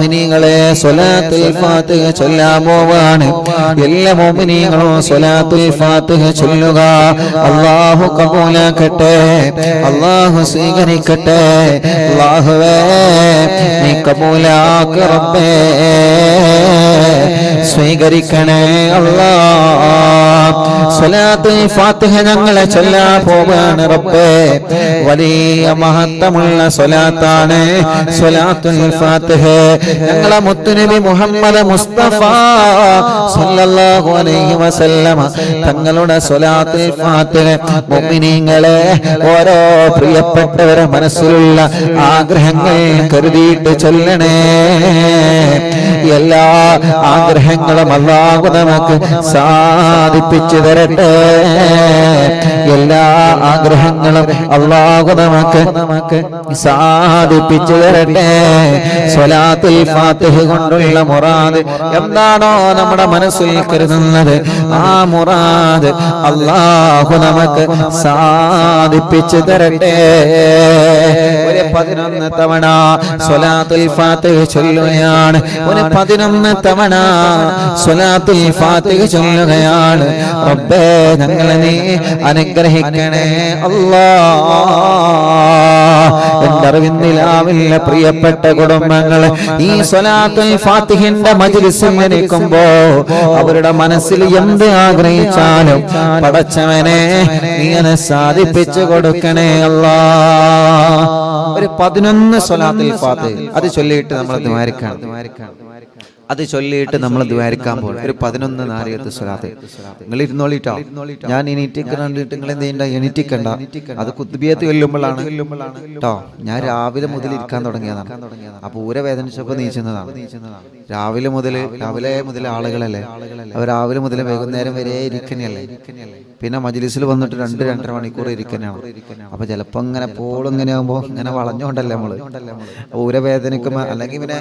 മുഅ്മിനീങ്ങളെ സ്വലാത്തുൽ ഫാത്തിഹ ചൊല്ലാൻ പോവാണ്. എല്ലാ മുഅ്മിനീങ്ങളും സ്വലാത്തുൽ ഫാത്തിഹ ചൊല്ലുക. അല്ലാഹു കബൂലാക്കട്ടെ, അല്ലാഹു സ്വീകരിക്കട്ടെ. അല്ലാഹുവേ നീ കബൂലാക്ക് റബ്ബേ, സ്വീകരിക്കണേ അല്ലാഹ്. സ്വലാത്തുൽ ഫാത്തിഹ ഞങ്ങളെ ചൊല്ലാൻ പോവാണ് റബ്ബേ. വലിയ മഹത്വമുള്ള സ്വലാത്താണ് സ്വലാത്തുൽ ഫാത്തിഹ. ഞങ്ങളെ മുത്തുനബി മുഹമ്മദ് മുസ്തഫ സല്ലല്ലാഹു അലൈഹി വസല്ലമ തങ്ങളുടെ സ്വലാത്തുൽ ഫാത്തിഹ മുഅ്മിനീങ്ങളെ ഓരോ പ്രിയപ്പെട്ടവരെ മനസ്സിലുള്ള ആഗ്രഹങ്ങൾ കരുതിയിട്ട് ചൊല്ലണേ. എല്ലാ ആഗ്രഹങ്ങളും അല്ലാഹു നമുക്ക് സാധിപ്പിച്ചു തരട്ടെ. എല്ലാ ആഗ്രഹങ്ങളും അല്ലാഹു നമുക്ക് സാധിപ്പിച്ചു തരട്ടെ. സ്വലാത്തുൽ ഫാത്തിഹ കൊണ്ടുള്ള മുറാദ് എന്താണോ നമ്മുടെ മനസ്സിൽ കരുതുന്നത് ആ മുറാദ് അല്ലാഹു നമുക്ക് സാധിപ്പിച്ചു തരട്ടെ. ഒരു 11 തവണ സ്വലാത്തുൽ ഫാത്തിഹ ചൊല്ലുകയാണ്. ഒരു 11 തവണ സ്വലാത്തുൽ ഫാത്തിഹ ചൊല്ലുകയാണ്. റബ്ബേ ഞങ്ങളെ നീ അനുഗ്രഹിക്കണേ അല്ലാഹ്. എന്റെ അറിവിന്നിലാവില്ല പ്രിയപ്പെട്ട കുടുംബങ്ങളെ, ഈ സ്വലാത്തുൽ ഫാത്തിഹിന്റെ മജ്ലിസിൽ ഇരിക്കുമ്പോ അവരുടെ മനസ്സിൽ എന്ത് ആഗ്രഹിച്ചാലും പടച്ചവനെ നീ അത് സാധിപ്പിച്ചു കൊടുക്കണേ അല്ലാഹ്. ഒരു 11 സ്വലാത്തുൽ ഫാത്തിഹ അത് ചൊല്ലിയിട്ട് നമ്മൾ ദ്വാരക്കാൻ ദ്വാരക്കാൻ പോകും. ഒരു 11 നാരിയത്ത് സ്വലാത്ത് നിങ്ങൾ ഇരുന്നോളിട്ടോ. ഞാൻ എണീറ്റിട്ട് നിങ്ങൾ എന്ത് ചെയ്യണ്ട, എണീറ്റിക്കണ്ട. അത് കുത്തുബിയത്ത് വെല്ലുമ്പോഴാണ് കേട്ടോ. ഞാൻ രാവിലെ മുതൽ ഇരിക്കാൻ തുടങ്ങിയതാണ്. അപ്പൊ ഊര വേദനിച്ചപ്പോ നീച്ചുന്നതാണ്. രാവിലെ മുതൽ ആളുകളല്ലേ, അവർ രാവിലെ മുതൽ വൈകുന്നേരം വരെ ഇരിക്കണല്ലേ. പിന്നെ മജ്ലിസിൽ വന്നിട്ട് 2-2.5 മണിക്കൂർ ഇരിക്കണാണ്. അപ്പൊ ചിലപ്പോ ഇങ്ങനെ എപ്പോഴും ഇങ്ങനെ ആകുമ്പോ ഇങ്ങനെ വളഞ്ഞോണ്ടല്ലേ നമ്മള് ഊര വേദനിക്കുമ്പോ, അല്ലെങ്കിൽ പിന്നെ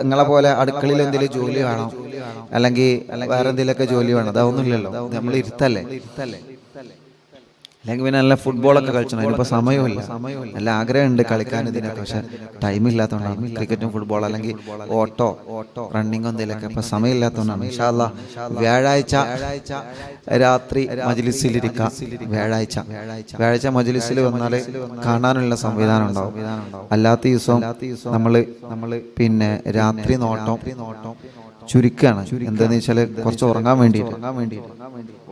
നിങ്ങളെ പോലെ അടുക്കളയിൽ എന്തെങ്കിലും ജോലി വേണം, അല്ലെങ്കിൽ വേറെ എന്തെങ്കിലുമൊക്കെ ജോലി വേണം. അതൊന്നുമില്ലല്ലോ, നമ്മൾ ഇരുത്തല്ലേ. അല്ലെങ്കിൽ പിന്നെ നല്ല ഫുട്ബോളൊക്കെ കളിച്ചോ. അതിനിപ്പോ സമയമില്ല. നല്ല ആഗ്രഹമുണ്ട് കളിക്കാൻ ഇതിനൊക്കെ, പക്ഷെ ടൈം ഇല്ലാത്തതുകൊണ്ടാണ്. ക്രിക്കറ്റും ഫുട്ബോൾ അല്ലെങ്കിൽ ഓട്ടോ റണ്ണിങ്ങോ എന്തെങ്കിലുമൊക്കെ ഇപ്പൊ സമയമില്ലാത്തതുകൊണ്ടാണ്. ഇൻഷാ അല്ലാഹ് വ്യാഴാഴ്ച രാത്രി മജ്ലിസിലിരിക്കാം. വ്യാഴാഴ്ച മജ്ലിസിൽ വന്നാല് കാണാനുള്ള സംവിധാനം ഉണ്ടാവും. അല്ലാത്ത ദിവസം നമ്മള് പിന്നെ രാത്രി നോട്ടം ചുരുക്കാണ്. എന്താന്ന് വെച്ചാല് കുറച്ച് ഉറങ്ങാൻ വേണ്ടിയിട്ട്.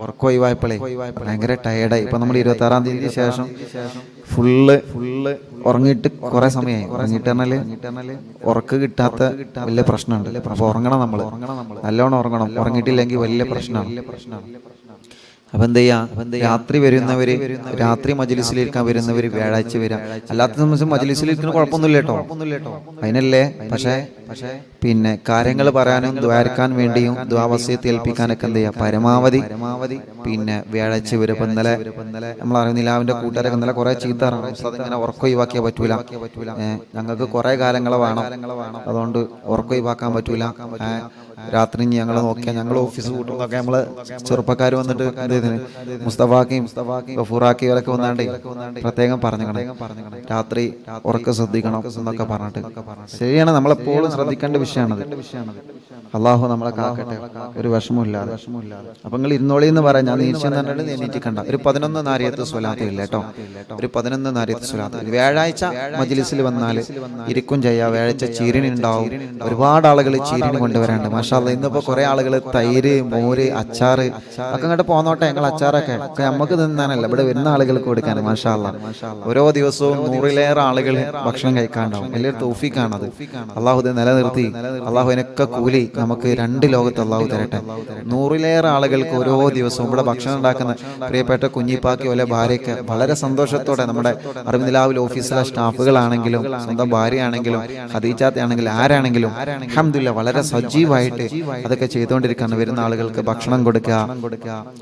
ഉറക്കം ഒഴിവായപ്പോഴേ ഭയങ്കര ടയർഡായി. ഇപ്പൊ നമ്മൾ 26-ാം തീയതിക്ക് ശേഷം ഫുള്ള് ഉറങ്ങിയിട്ട് കുറെ സമയമായി. ഉറങ്ങിയിട്ട് പറഞ്ഞാല് ഉറക്ക് കിട്ടാത്ത വലിയ പ്രശ്നമുണ്ട്. അപ്പൊ ഉറങ്ങണം, നമ്മള് നല്ലോണം ഉറങ്ങണം. ഉറങ്ങിയിട്ടില്ലെങ്കിൽ വലിയ പ്രശ്നമാണ്. അപ്പൊ എന്ത് ചെയ്യാ, രാത്രി വരുന്നവര്, രാത്രി മജ്ലിസിലിരിക്കാൻ വരുന്നവര് വ്യാഴാഴ്ച വരാം. അല്ലാത്ത ദിവസം മജ്ലിസിലിരിക്കുന്ന കുഴപ്പമൊന്നുമില്ല കേട്ടോ, അതിനല്ലേ. പക്ഷേ പിന്നെ കാര്യങ്ങൾ പറയാനും ദ്വാരക്കാൻ വേണ്ടിയും ദ്വാവസ്യത്തെ ഏൽപ്പിക്കാനൊക്കെ എന്ത് ചെയ്യാം, പരമാവധി പിന്നെ വ്യാഴാഴ്ച വരും. ഇപ്പൊ ഇന്നലെ നമ്മൾ അറിയുന്നില്ലാവിന്റെ കൂട്ടുകാരൊക്കെ ഇന്നലെ കുറെ ചീത്ത ഇങ്ങനെ ഉറക്കം ഒഴിവാക്കിയാൽ പറ്റൂല, ഞങ്ങൾക്ക് കുറെ കാലങ്ങളെ വേണം, അതുകൊണ്ട് ഉറക്കം ഒഴിവാക്കാൻ പറ്റൂല. രാത്രി ഞങ്ങൾ നോക്കിയാൽ ഞങ്ങൾ ഓഫീസ് കൂട്ടുന്നൊക്കെ നമ്മള് ചെറുപ്പക്കാർ വന്നിട്ട് മുസ്തഫാക്കിയും ഗഫൂറാക്കിയും അവരൊക്കെ വന്നാണ്ടേ പ്രത്യേകം പറഞ്ഞു രാത്രി ഉറക്കം ശ്രദ്ധിക്കണം എന്നൊക്കെ പറഞ്ഞിട്ട്. ശരിയാണ്, നമ്മളെപ്പോഴും ശ്രദ്ധിക്കേണ്ട വിഷയമാണത്. അള്ളാഹു നമ്മളെ കാക്കട്ടെ, ഒരു വിഷമമില്ലാതെ. അപ്പൊ നിങ്ങൾ ഇരുന്നോളി എന്ന് പറയാം. ഞാൻ നീച്ചിക്കണ്ട. ഒരു 11 നാരിയത്ത് സ്വലാത്ത് ഇല്ല കേട്ടോ, ഒരു 11 നാരിയത്ത് സ്വലാത്ത്. വ്യാഴാഴ്ച മജ്ലിസിൽ വന്നാൽ ഇരിക്കും ചെയ്യാം. വ്യാഴാഴ്ച ചീരണി ഉണ്ടാവും. ഒരുപാട് ആളുകൾ ചീരണി കൊണ്ടുവരാണ്ട്. മാഷാ അല്ലാഹ്, ഇന്നിപ്പോ കുറെ ആളുകൾ തൈര്, മോര്, അച്ചാറ് ഒക്കെ ഇങ്ങോട്ട് പോന്നോട്ടെ. ഞങ്ങൾ അച്ചാറൊക്കെ നമുക്ക് തിന്നാനല്ല, ഇവിടെ വരുന്ന ആളുകൾക്ക് കൊടുക്കാൻ. മാഷാ അല്ലാഹ്, ഓരോ ദിവസവും 100-ലേറെ ആളുകൾ ഭക്ഷണം കഴിക്കാണ്ടാവും. വലിയൊരു തൗഫീഖാണത്. അള്ളാഹു ഇത് നിലനിർത്തി അള്ളാഹു അതിനൊക്കെ കൂലി നമുക്ക് 2 ലോകത്ത് അള്ളാഹു തരട്ടെ. 100-ലേറെ ആളുകൾക്ക് ഓരോ ദിവസവും ഇവിടെ ഭക്ഷണം ഉണ്ടാക്കുന്ന പ്രിയപ്പെട്ട കുഞ്ഞിപ്പാക്കി പോലെ ഭാര്യയ്ക്ക് വളരെ സന്തോഷത്തോടെ, നമ്മുടെ അറിവിലാവിൽ ഓഫീസിലെ സ്റ്റാഫുകളാണെങ്കിലും സ്വന്തം ഭാര്യയാണെങ്കിലും ഖദീജാത്തയാണെങ്കിലും ആരാണെങ്കിലും അൽഹംദുലില്ലാഹ് വളരെ സജീവമായിട്ട് അതൊക്കെ ചെയ്തുകൊണ്ടിരിക്കുകയാണ്. വരുന്ന ആളുകൾക്ക് ഭക്ഷണം കൊടുക്കുക,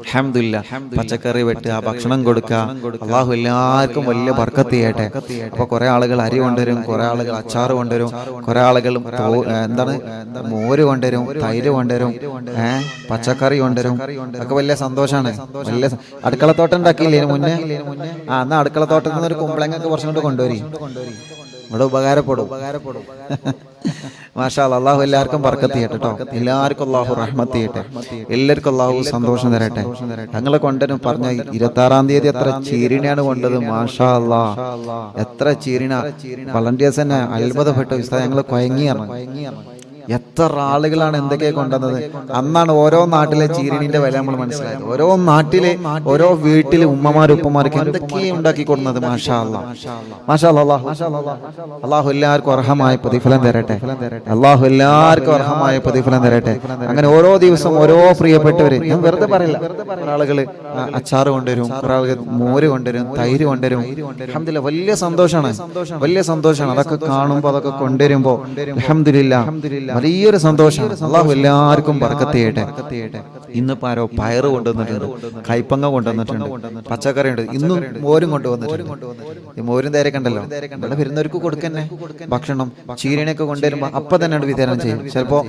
അൽഹംദുലില്ലാഹ് പച്ചക്കറി വെട്ടുക, ഭക്ഷണം കൊടുക്കുക. അള്ളാഹു എല്ലാവർക്കും വലിയ ബർക്കത്ത് ചെയ്യട്ടെ. അപ്പൊ കുറെ ആളുകൾ അരി കൊണ്ടുവരും, കുറെ ആളുകൾ അച്ചാറ് കൊണ്ടുവരും, കുറെ ആളുകൾ എന്താണ് മോര് കൊണ്ടുവരും, തൈര് കൊണ്ടുവരും, പച്ചക്കറി കൊണ്ടുവരും. ഒക്കെ വലിയ സന്തോഷമാണ്. വലിയ അടുക്കളത്തോട്ടം ഉണ്ടാക്കിയില്ലേ മുന്നേ? എന്നാ അടുക്കളത്തോട്ടത്തിൽ നിന്ന് ഒരു കുമ്പളങ്ങൊക്കെ കുറച്ചും കൊണ്ട് കൊണ്ടുവരും. ഇവിടെ ഉപകാരപ്പെടും. മാഷാ അല്ലാഹ്. അള്ളാഹു എല്ലാവർക്കും ബർക്കത്ത് ചെയ്യട്ടെ കേട്ടോ. എല്ലാവർക്കും അള്ളാഹു റഹ്മത്ത് ചെയ്യട്ടെ. എല്ലാവർക്കും അള്ളാഹു സന്തോഷം തരട്ടെ. ഞങ്ങളെ കൊണ്ടുവരും പറഞ്ഞ 26-ാം തീയതി എത്ര ചീരിനെയാണ് കൊണ്ടത്. മാഷാ അല്ലാഹ്, എത്ര ചീരിന. വളണ്ടിയേഴ്സ് തന്നെ അത്ഭുതപ്പെട്ടു. ഞങ്ങൾ കൊയങ്ങിയാണ്. എത്ര ആളുകളാണ് എന്തൊക്കെ കൊണ്ടുവന്നത്. അന്നാണ് ഓരോ നാട്ടിലെ ചീരിണിന്റെ വില നമ്മൾ മനസ്സിലായത്. ഓരോ നാട്ടിലെ ഓരോ വീട്ടിലെ ഉമ്മമാരും ഉപ്പമാർക്ക് എന്തൊക്കെ ഉണ്ടാക്കി കൊടുക്കുന്നത്. മാഷാ അല്ലാഹ്, മാഷാ അല്ലാഹ്. അള്ളാഹു എല്ലാവർക്കും അർഹമായ പ്രതിഫലം തരട്ടെ. അള്ളാഹു എല്ലാവർക്കും അർഹമായ പ്രതിഫലം തരട്ടെ. അങ്ങനെ ഓരോ ദിവസം ഓരോ പ്രിയപ്പെട്ടവര്, ഞാൻ വെറുതെ പറയില്ല, ഒരാളുകള് അച്ചാറ് കൊണ്ടുവരും, ഒരാളുകൾ മോര് കൊണ്ടുവരും, തൈര് കൊണ്ടുവരും. അൽഹംദുലില്ലാഹ്, വലിയ സന്തോഷമാണ്, വലിയ സന്തോഷമാണ്. അതൊക്കെ കാണുമ്പോൾ അതൊക്കെ കൊണ്ടുവരുമ്പോ അൽഹംദുലില്ലാഹ് വലിയൊരു സന്തോഷമാണ്. അള്ളാഹു എല്ലാവർക്കും ബർക്കത്ത് ചെയ്യട്ടെ. ഇന്നിപ്പോ ആരോ പയറ് കൊണ്ടുവന്നിട്ടുണ്ട്, കൈപ്പങ്ങ കൊണ്ടുവന്നിട്ടുണ്ട്, പച്ചക്കറി ഉണ്ട്, ഇന്നും മോരും കൊണ്ടുവന്നിട്ടുണ്ട്. ഈ മോരും തേരൊക്കെ ഉണ്ടല്ലോ, ഇവിടെ വരുന്നവർക്ക് കൊടുക്കന്നെ ഭക്ഷണം. ചീരണിയൊക്കെ കൊണ്ടുവരുമ്പോ അപ്പൊ തന്നെ വിതരണം ചെയ്യും. ചിലപ്പോ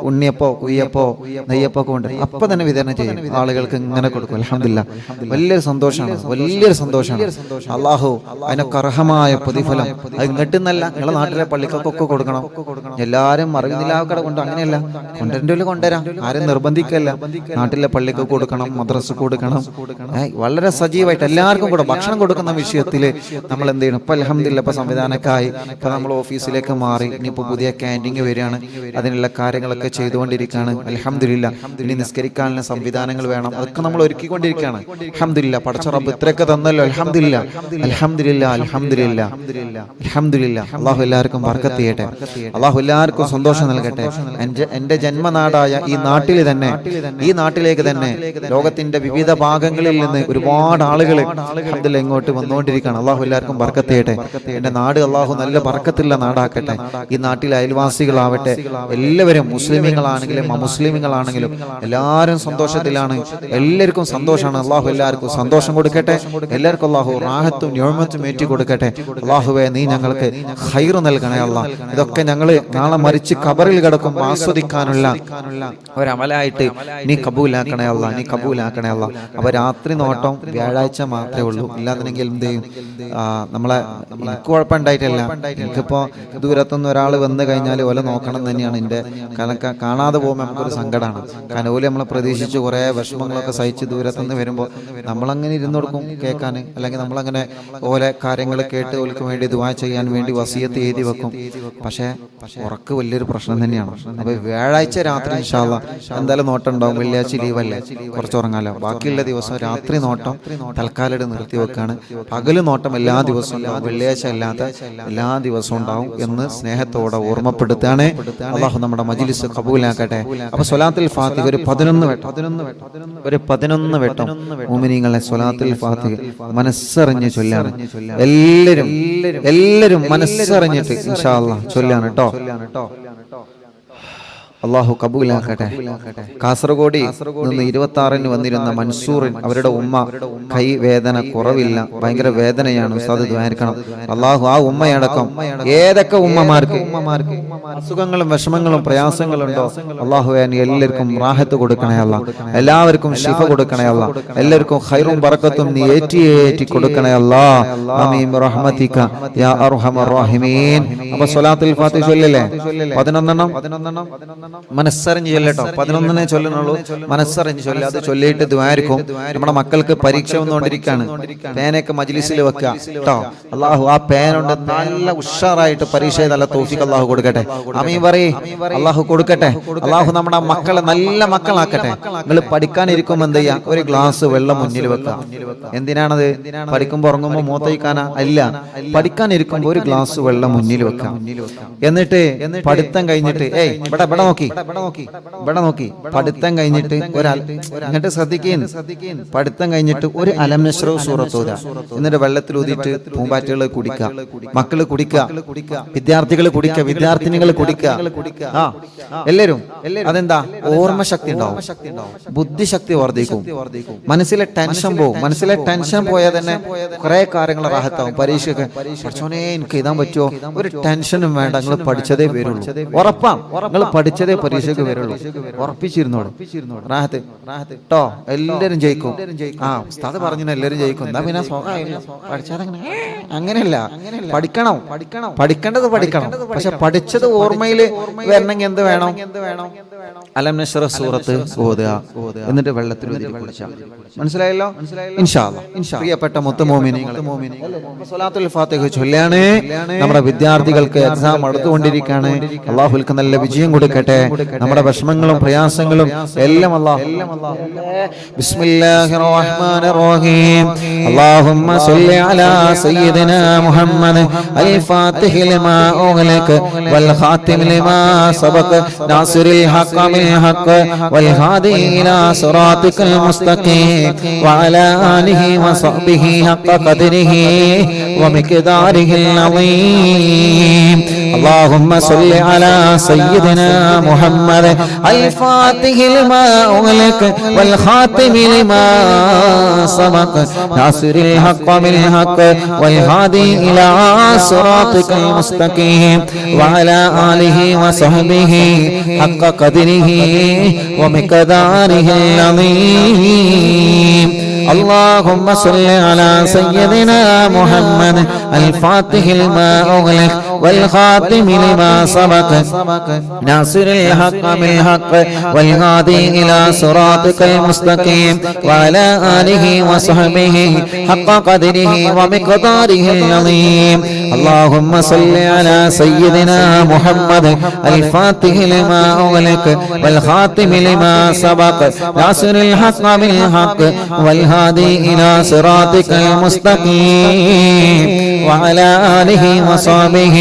ഉണ്ണിയപ്പോ കുയ്യപ്പോ നെയ്യപ്പോ ഒക്കെ കൊണ്ട് അപ്പൊ തന്നെ വിതരണം ചെയ്യും. ആളുകൾക്ക് ഇങ്ങനെ കൊടുക്കും. അൽഹംദുലില്ലാഹ്, വലിയൊരു സന്തോഷമാണ്, വലിയൊരു സന്തോഷമാണ്. അള്ളാഹു അതിനൊക്കെ അർഹമായ പ്രതിഫലം അത് ഇങ്ങോട്ടെന്നല്ല, നിങ്ങളെ നാട്ടിലെ പള്ളിക്കൊക്കെ കൊടുക്കണം. എല്ലാരും അറിയുന്നില്ല കട കൊണ്ട്, അങ്ങനെയല്ല, കൊണ്ടുവരേണ്ട കൊണ്ടുവരാം, ആരും നിർബന്ധിക്കല്ല. നാട്ടിലെ പള്ളിക്ക് കൊടുക്കണം, മദ്രസ കൊടുക്കണം. വളരെ സജീവമായിട്ട് എല്ലാവർക്കും കൂടെ ഭക്ഷണം കൊടുക്കുന്ന വിഷയത്തില് നമ്മൾ എന്ത് ചെയ്യണം. ഇപ്പൊ അൽഹംദുലില്ലാഹ് ഇപ്പൊ സംവിധാനമൊക്കെ ആയി. ഇപ്പൊ നമ്മൾ ഓഫീസിലേക്ക് മാറി, ഇനിയിപ്പോ പുതിയ ക്യാൻറ്റീൻ വരികയാണ്. അതിനുള്ള കാര്യങ്ങളൊക്കെ ചെയ്തുകൊണ്ടിരിക്കുകയാണ്. അൽഹംദുലില്ലാഹ് ഇനി നിസ്കരിക്കാനുള്ള സംവിധാനങ്ങൾ വേണം, അതൊക്കെ നമ്മൾ ഒരുക്കിക്കൊണ്ടിരിക്കുകയാണ്. അൽഹംദുലില്ലാഹ് പടച്ച റബ്ബ് ഇത്രയൊക്കെ തന്നല്ലോ. അൽഹംദുലില്ലാഹ്, അൽഹംദുലില്ലാഹ്, അൽഹംദുലില്ലാഹ്, അൽഹംദുലില്ലാഹ്. അള്ളാഹു എല്ലാവർക്കും ബർക്കത്ത് ചെയ്യട്ടെ. അള്ളാഹു എല്ലാവർക്കും സന്തോഷം നൽകട്ടെ. എന്റെ ജന്മനാടായ ഈ നാട്ടിൽ തന്നെ, ഈ നാട്ടിലേക്ക് തന്നെ ലോകത്തിന്റെ വിവിധ ഭാഗങ്ങളിൽ നിന്ന് ഒരുപാട് ആളുകൾ അൽഹംദുലില്ലാഹ് ഇങ്ങോട്ട് വന്നുകൊണ്ടിരിക്കുകയാണ്. അള്ളാഹു എല്ലാവർക്കും ബർക്കത്ത് ചെയ്യട്ടെ. എന്റെ നാട് അള്ളാഹു നല്ല ബർക്കത്തുള്ള നാടാക്കട്ടെ. ഈ നാട്ടിലെ അയൽവാസികളാവട്ടെ, എല്ലാവരും മുസ്ലിമീങ്ങളാണെങ്കിലും അമുസ്ലിമീങ്ങളാണെങ്കിലും എല്ലാവരും സന്തോഷത്തിലാണ്. എല്ലാവർക്കും സന്തോഷമാണ്. അള്ളാഹു എല്ലാവർക്കും സന്തോഷം കൊടുക്കട്ടെ. എല്ലാവർക്കും അള്ളാഹു റാഹത്തും നിഅമത്തും ഏറ്റി കൊടുക്കട്ടെ. അള്ളാഹുവേ, നീ ഞങ്ങൾക്ക് ഖൈർ നൽകണേ അല്ലാഹ്. ഇതൊക്കെ ഞങ്ങൾ നാളെ മരിച്ച് ഖബറിൽ കിടക്കുമ്പോൾ ആസ്വദിക്കാനുള്ള ഒരമലായിട്ട് നീ കബൂലാക്കണേ അല്ലാഹ്, നീ കബൂലാക്കണേ അല്ലാഹ്. അപ്പൊ രാത്രി നോട്ടം വ്യാഴാഴ്ച മാത്രമേ ഉള്ളൂ. ഇല്ലാന്നുണ്ടെങ്കിൽ എന്ത് ചെയ്യും, നമ്മളെ എനിക്ക് കുഴപ്പമുണ്ടായിട്ടില്ല. എനിക്കിപ്പോ ദൂരത്തുനിന്ന് ഒരാൾ വന്നു കഴിഞ്ഞാൽ ഓല നോക്കണം തന്നെയാണ് എൻ്റെ. കാരണം കാണാതെ പോകുമ്പോൾ നമുക്കൊരു സങ്കടമാണ്. കാരണം ഓല് നമ്മളെ പ്രതീക്ഷിച്ച് കുറേ വിഷമങ്ങളൊക്കെ സഹിച്ച് ദൂരത്തുനിന്ന് വരുമ്പോൾ നമ്മളങ്ങനെ ഇരുന്ന് കൊടുക്കും കേൾക്കാൻ, അല്ലെങ്കിൽ നമ്മളങ്ങനെ ഓലെ കാര്യങ്ങൾ കേട്ട് ഓൽക്ക് വേണ്ടി ദുആ ചെയ്യാൻ വേണ്ടി വസിയത്ത് എഴുതി വെക്കും. പക്ഷേ ഉറക്ക് വലിയൊരു പ്രശ്നം തന്നെയാണ്. അപ്പൊ വ്യാഴാഴ്ച രാത്രി ഇൻഷാ അല്ലാഹ് എന്തായാലും നോട്ടം ഉണ്ടാവും. വെള്ളിയാഴ്ച ലീവല്ലേ, കുറച്ച് ഉറങ്ങാലോ. ബാക്കിയുള്ള ദിവസം രാത്രി നോട്ടം തൽക്കാലം നിർത്തി വെക്കാണ്. പകല് നോട്ടം എല്ലാ ദിവസവും ഉണ്ടാവും, വെള്ളിയാഴ്ച അല്ലാത്ത എല്ലാ ദിവസവും ഉണ്ടാവും എന്ന് സ്നേഹത്തോടെ ഓർമ്മപ്പെടുത്താണ്. അള്ളാഹു നമ്മുടെ മജ്ലിസ് ഖബൂലാക്കട്ടെ. അപ്പൊ സ്വലാത്തുൽ ഫാത്തിഹ ഒരു 11 വട്ടം മുഅ്മിനീങ്ങളെ സ്വലാത്തുൽ ഫാത്തിഹ മനസ്സറിഞ്ഞ് ചൊല്ലാണ്. എല്ലാവരും മനസ്സറിഞ്ഞിട്ട് ഇൻഷാ അല്ലാഹ് ചൊല്ലാണ് കേട്ടോ. അള്ളാഹു കബൂലാക്കട്ടെ. കാസർഗോഡ് നിന്ന് 26-ന് വന്നിരുന്ന മൻസൂറിൻ, അവരുടെ ഉമ്മ കൈ വേദന കുറവില്ല, ഭയങ്കര വേദനയാണ്, ഉസ്താദ് ദ്വാരിക്കണം. അള്ളാഹു ആ ഉമ്മയടക്കം ഏതൊക്കെ ഉമ്മമാർക്ക് അസുഖങ്ങളും വിഷമങ്ങളും പ്രയാസങ്ങളും ഉണ്ടോ, അള്ളാഹുവേ നീ എല്ലാവർക്കും റാഹത്ത് കൊടുക്കണേ അല്ലാ, എല്ലാവർക്കും ശിഫ കൊടുക്കണേ അല്ലാ, എല്ലാവർക്കും ഖൈറും ബറക്കത്തും നീ ഏറ്റി കൊടുക്കണേ അല്ലാ. ആമീൻ റഹ്മതിക യാ അർഹമർ റഹീമീൻ. അപ്പോൾ സ്വലാത്തുൽ ഫാത്തിഹ ചൊല്ലല്ലേ 11 മനസ്സറിഞ്ഞ് ചൊല്ലട്ടോ. 11 ചൊല്ലുന്നുള്ളൂ, മനസ്സറിഞ്ഞ് ചൊല്ല. അത് ചൊല്ലിയിട്ട് ദ്വാരിക്കും. നമ്മുടെ മക്കൾക്ക് പരീക്ഷ വന്നുകൊണ്ടിരിക്കുകയാണ്. പേനയൊക്കെ മജ്ലിസിൽ വെക്കുക കേട്ടോ. അള്ളാഹു ആ പേനുണ്ട് നല്ല ഉഷാറായിട്ട് പരീക്ഷ നല്ല തൗഫീഖ് അള്ളാഹു കൊടുക്കട്ടെ. ആമീൻ പറയ്. അള്ളാഹു കൊടുക്കട്ടെ. അള്ളാഹു നമ്മുടെ മക്കളെ നല്ല മക്കളാക്കട്ടെ. നിങ്ങൾ പഠിക്കാനിരിക്കുമ്പോൾ എന്ത് ചെയ്യാ, ഒരു ഗ്ലാസ് വെള്ളം മുന്നിൽ വെക്കുക. എന്തിനാണത്? പഠിക്കുമ്പോൾ ഉറങ്ങുമ്പോൾ മൂത്തയിക്കാനാ? അല്ല, പഠിക്കാനിരിക്കുമ്പോൾ ഒരു ഗ്ലാസ് വെള്ളം മുന്നിൽ വെക്കാം. എന്നിട്ട് പഠിത്തം കഴിഞ്ഞിട്ട് ഇവിടെ നോക്കി പഠിത്തം കഴിഞ്ഞിട്ട് എന്നിട്ട് ശ്രദ്ധിക്കുന്നു. പഠിത്തം കഴിഞ്ഞിട്ട് ഒരു അലം നശ്റഹ് സൂറത്ത് ഓതുക. എന്നിട്ട് വെള്ളത്തിൽ ഊതിയിട്ട് പൂമ്പാറ്റകൾ കുടിക്കുക, മക്കള് കുടിക്കുക, വിദ്യാർത്ഥികൾ കുടിക്കുക, വിദ്യാർത്ഥിനികൾ കുടിക്കുക. എല്ലാവരും അതെന്താ, ഓർമ്മശക്തി ഉണ്ടാവും, ബുദ്ധിശക്തി വർദ്ധിക്കും, മനസ്സിലെ ടെൻഷൻ പോകും. മനസ്സിലെ ടെൻഷൻ പോയാൽ തന്നെ കുറെ കാര്യങ്ങൾ റാഹത്താവും. പരീക്ഷയ്ക്ക് പഠിച്ചോനെ എനിക്ക് എഴുതാൻ പറ്റുമോ, ഒരു ടെൻഷനും വേണ്ട, നിങ്ങൾ പഠിച്ചതേ വരുള്ളൂ. ഉറപ്പാണ്, നിങ്ങൾ പഠിച്ചതേ പഠിച്ചതേ പരീക്ഷയ്ക്ക് വരുള്ളൂ. ഉറപ്പിച്ചിരുന്നോളൂ. റാഹത്ത് ട്ടോ, എല്ലാവരും ജയിക്കും. ആ ഉസ്താദ് പറഞ്ഞു എല്ലാവരും ജയിക്കും. എന്താ പിന്നെ പഠിച്ചാതെങ്ങനെ? അങ്ങനെയല്ല, പഠിക്കണം. പഠിക്കേണ്ടത് പഠിക്കണം. പക്ഷെ പഠിച്ചത് ഓർമ്മയിൽ വരണമെങ്കിൽ എന്ത് വേണം? അലം നശ്റഹ് സൂറത്ത് ഓതുക, എന്നിട്ട് വെള്ളത്തിൽ കുടിച്ചാൽ. മനസ്സിലായല്ലോ? ഇൻഷാ അല്ലാഹ്. പ്രിയപ്പെട്ട മുത്തുമോമിനീങ്ങളെ, സ്വലാത്തുൽ ഫാത്തിഹ ചൊല്ലാണ്. നമ്മുടെ വിദ്യാർത്ഥികൾക്ക് എക്സാം അടുത്തുകൊണ്ടിരിക്കുകയാണ്. അല്ലാഹുൽക്ക് നല്ല വിജയം കൊടുക്കട്ടെ. നമ്മുടെ വിഷമങ്ങളും പ്രയാസങ്ങളും എല്ലാം അല്ലാഹ്. ബിസ്മില്ലാഹിർ റഹ്മാനിർ റഹീം. അല്ലാഹുമ്മ സ്വല്ലി അലാ സയ്യിദിനാ മുഹമ്മദ് അൽ ഫാത്തിഹി ലിമാ ഉഗ്ലിക വൽ ഖാതിമി ലിമാ സബഖ നാസിറിൽ ഹഖ് ബിൽ ഹഖ് വൽ ഹാദി ഇലാ സിറാതികൽ മുസ്തഖീം വഅലാ ആലിഹി വസഹ്ബിഹി ഹഖ ഖദ്രിഹി വമിഖ്ദാരിഹിൽ അളീം. اللهم صل على سيدنا محمد الفاتح لما أغلق والخاتم لما سبق ناصر الحق بالحق والهادي إلى صراطك المستقيم وعلى آله وصحبه حق قدره ومقداره العظيم. اللهم صل على سيدنا محمد الفاتح لما أغلق والخاتم لما سبق ناصر الحق بالحق والهادي إلى صراطك المستقيم وعلى آله وصحبه حق قدره ومقداره العظيم. اللهم صل على سيدنا محمد الفاتح لما أغلق والخاتم لما سبق ناصر الحق بالحق والهادي إلى صراطك المستقيم وعلى آله وصحبه